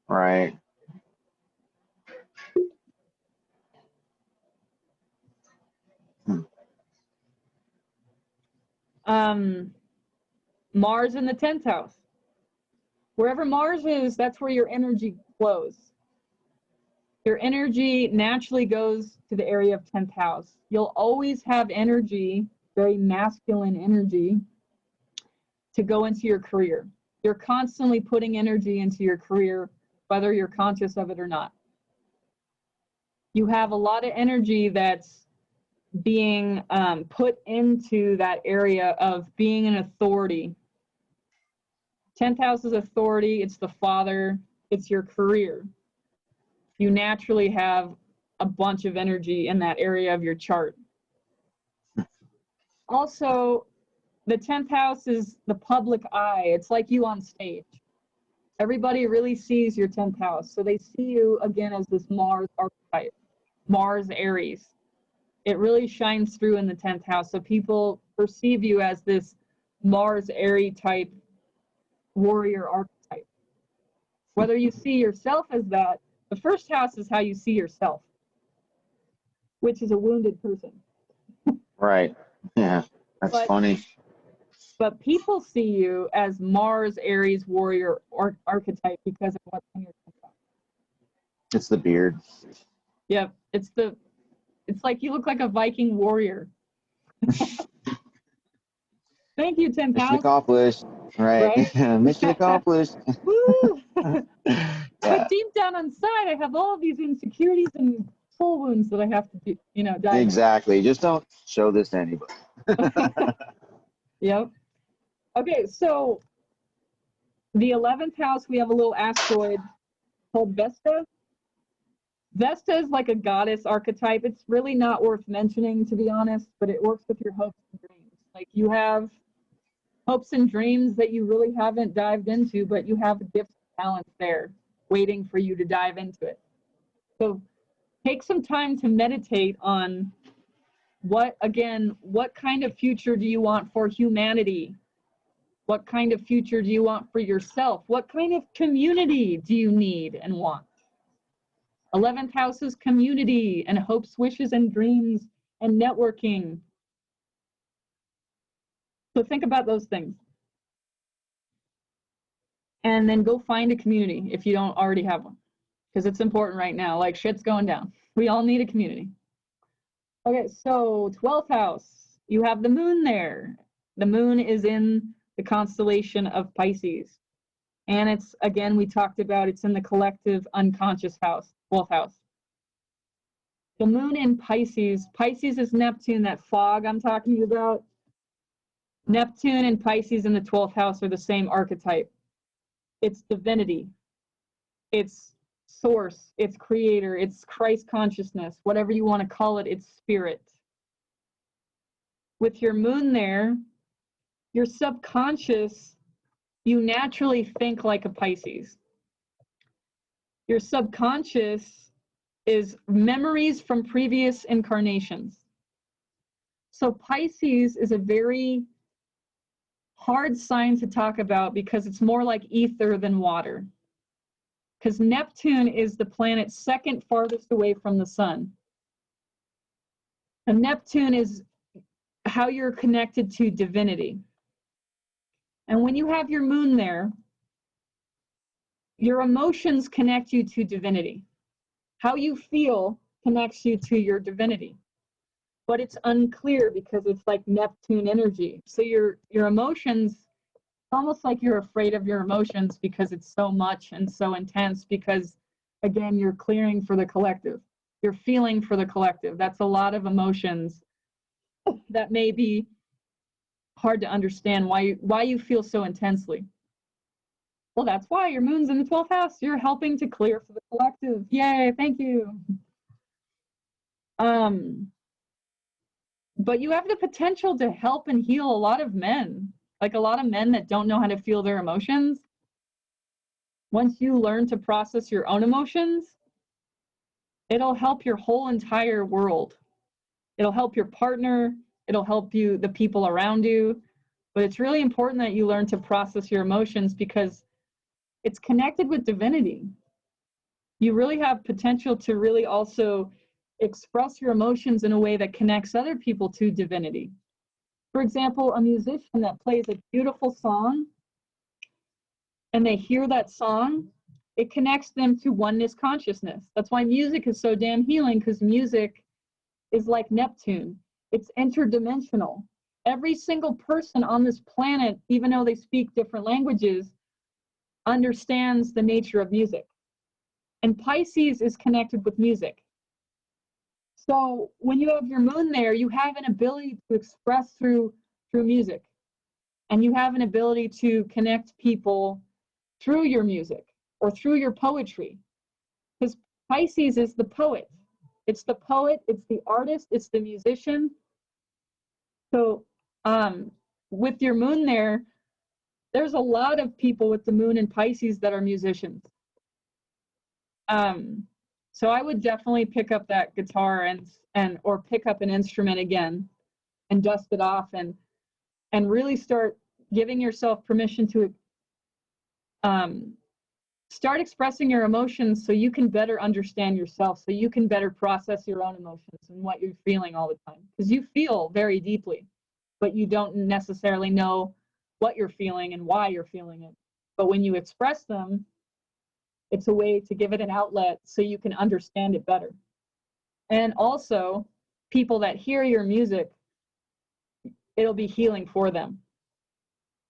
[SPEAKER 2] Right.
[SPEAKER 1] Mars in the 10th house. Wherever Mars is, that's where your energy flows. Your energy naturally goes to the area of 10th house. You'll always have energy, very masculine energy, to go into your career. You're constantly putting energy into your career, whether you're conscious of it or not. You have a lot of energy that's being put into that area of being an authority. 10th house is authority, it's the father, it's your career. You naturally have a bunch of energy in that area of your chart. Also, the 10th house is the public eye. It's like you on stage. Everybody really sees your 10th house. So they see you again as this Mars archetype, Mars Aries. It really shines through in the 10th house. So people perceive you as this Mars Aries type warrior archetype. Whether you see yourself as that, the first house is how you see yourself, which is a wounded person.
[SPEAKER 2] Right. Yeah. That's funny.
[SPEAKER 1] But people see you as Mars Aries warrior archetype because of what's in your 10th house.
[SPEAKER 2] It's the beard.
[SPEAKER 1] Yep. It's like you look like a Viking warrior. Thank you, 10th
[SPEAKER 2] Mission
[SPEAKER 1] house.
[SPEAKER 2] accomplished. Right. Mission accomplished.
[SPEAKER 1] Woo!
[SPEAKER 2] Yeah.
[SPEAKER 1] But deep down inside, I have all of these insecurities and soul wounds that I have to do, dive
[SPEAKER 2] Exactly. Just don't show this to anybody.
[SPEAKER 1] Yep. Okay, so the 11th house, we have a little asteroid called Vesta. Vesta is like a goddess archetype. It's really not worth mentioning, to be honest, but it works with your hopes and dreams. Like, you have hopes and dreams that you really haven't dived into, but you have gifts and talents there waiting for you to dive into it. So take some time to meditate on what kind of future do you want for humanity? What kind of future do you want for yourself? What kind of community do you need and want? 11th house is community and hopes, wishes, and dreams and networking. So think about those things. And then go find a community if you don't already have one, because it's important right now. Like, shit's going down. We all need a community. Okay, so 12th house, you have the moon there. The moon is in the constellation of Pisces. And it's, again, we talked about, it's in the collective unconscious house, 12th house. The moon in Pisces is Neptune, that fog I'm talking about. Neptune and Pisces in the 12th house are the same archetype. It's divinity. It's source. It's creator. It's Christ consciousness. Whatever you want to call it, it's spirit. With your moon there, your subconscious, you naturally think like a Pisces. Your subconscious is memories from previous incarnations. So Pisces is a very hard sign to talk about because it's more like ether than water. Because Neptune is the planet second farthest away from the sun. And Neptune is how you're connected to divinity. And when you have your moon there, your emotions connect you to divinity. How you feel connects you to your divinity. But it's unclear because it's like Neptune energy. So your emotions, it's almost like you're afraid of your emotions because it's so much and so intense, because again, you're clearing for the collective. You're feeling for the collective. That's a lot of emotions that may be hard to understand why you feel so intensely. Well, that's why your moon's in the 12th house. You're helping to clear for the collective. Yay, thank you. But you have the potential to help and heal a lot of men, like a lot of men that don't know how to feel their emotions. Once you learn to process your own emotions, it'll help your whole entire world. It'll help your partner. It'll help you, the people around you. But it's really important that you learn to process your emotions because it's connected with divinity. You really have potential to really also express your emotions in a way that connects other people to divinity. For example, a musician that plays a beautiful song and they hear that song, it connects them to oneness consciousness. That's why music is so damn healing, because music is like Neptune. It's interdimensional. Every single person on this planet, even though they speak different languages, understands the nature of music. And Pisces is connected with music. So when you have your moon there, you have an ability to express through music. And you have an ability to connect people through your music or through your poetry. Because Pisces is the poet. It's the poet, it's the artist, it's the musician. So with your moon there, there's a lot of people with the moon in Pisces that are musicians. So I would definitely pick up that guitar and or pick up an instrument again and dust it off and really start giving yourself permission to start expressing your emotions so you can better understand yourself, so you can better process your own emotions and what you're feeling all the time. Because you feel very deeply, but you don't necessarily know what you're feeling and why you're feeling it. But when you express them, it's a way to give it an outlet so you can understand it better. And also, people that hear your music, it'll be healing for them.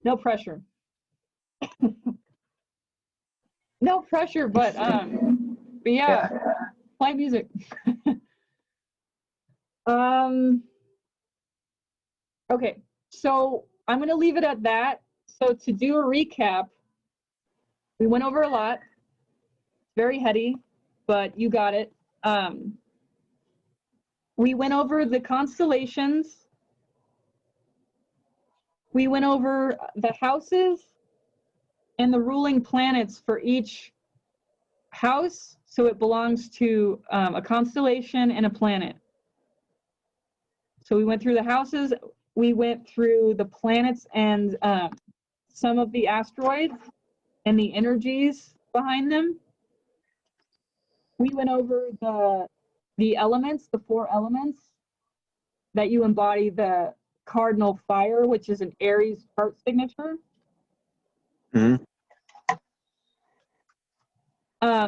[SPEAKER 1] No pressure. No pressure, but yeah, play music. Okay, so I'm gonna leave it at that. So to do a recap, we went over a lot, very heady, but you got it. We went over the constellations. We went over the houses and the ruling planets for each house. So it belongs to a constellation and a planet. So we went through the houses. We went through the planets and some of the asteroids and the energies behind them. We went over the elements, the 4 elements that you embody, the cardinal fire, which is an Aries chart signature.
[SPEAKER 2] Mm-hmm.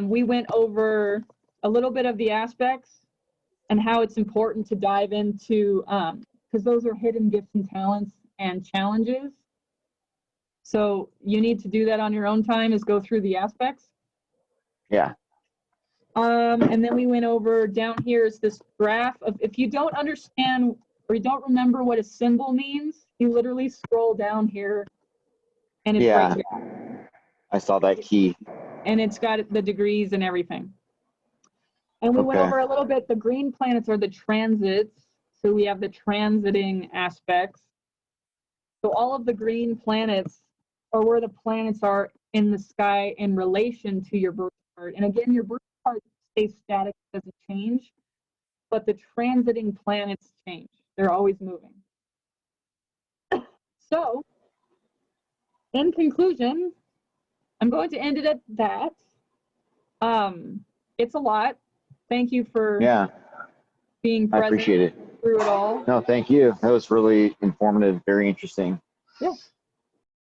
[SPEAKER 1] We went over a little bit of the aspects and how it's important to dive into, because those are hidden gifts and talents and challenges. So you need to do that on your own time, is go through the aspects.
[SPEAKER 2] Yeah.
[SPEAKER 1] And then we went over, down here is this graph of, if you don't understand or you don't remember what a symbol means, you literally scroll down here and it's right here.
[SPEAKER 2] I saw that key.
[SPEAKER 1] And it's got the degrees and everything. And we went over a little bit, the green planets are the transits. So we have the transiting aspects. So all of the green planets are where the planets are in the sky in relation to your birth chart. And again, your birth chart stays static, doesn't change, but the transiting planets change. They're always moving. So, in conclusion, I'm going to end it at that. It's a lot. Thank you for being present.
[SPEAKER 2] I appreciate it.
[SPEAKER 1] Through it all.
[SPEAKER 2] No, thank you. That was really informative, very interesting.
[SPEAKER 1] Yeah.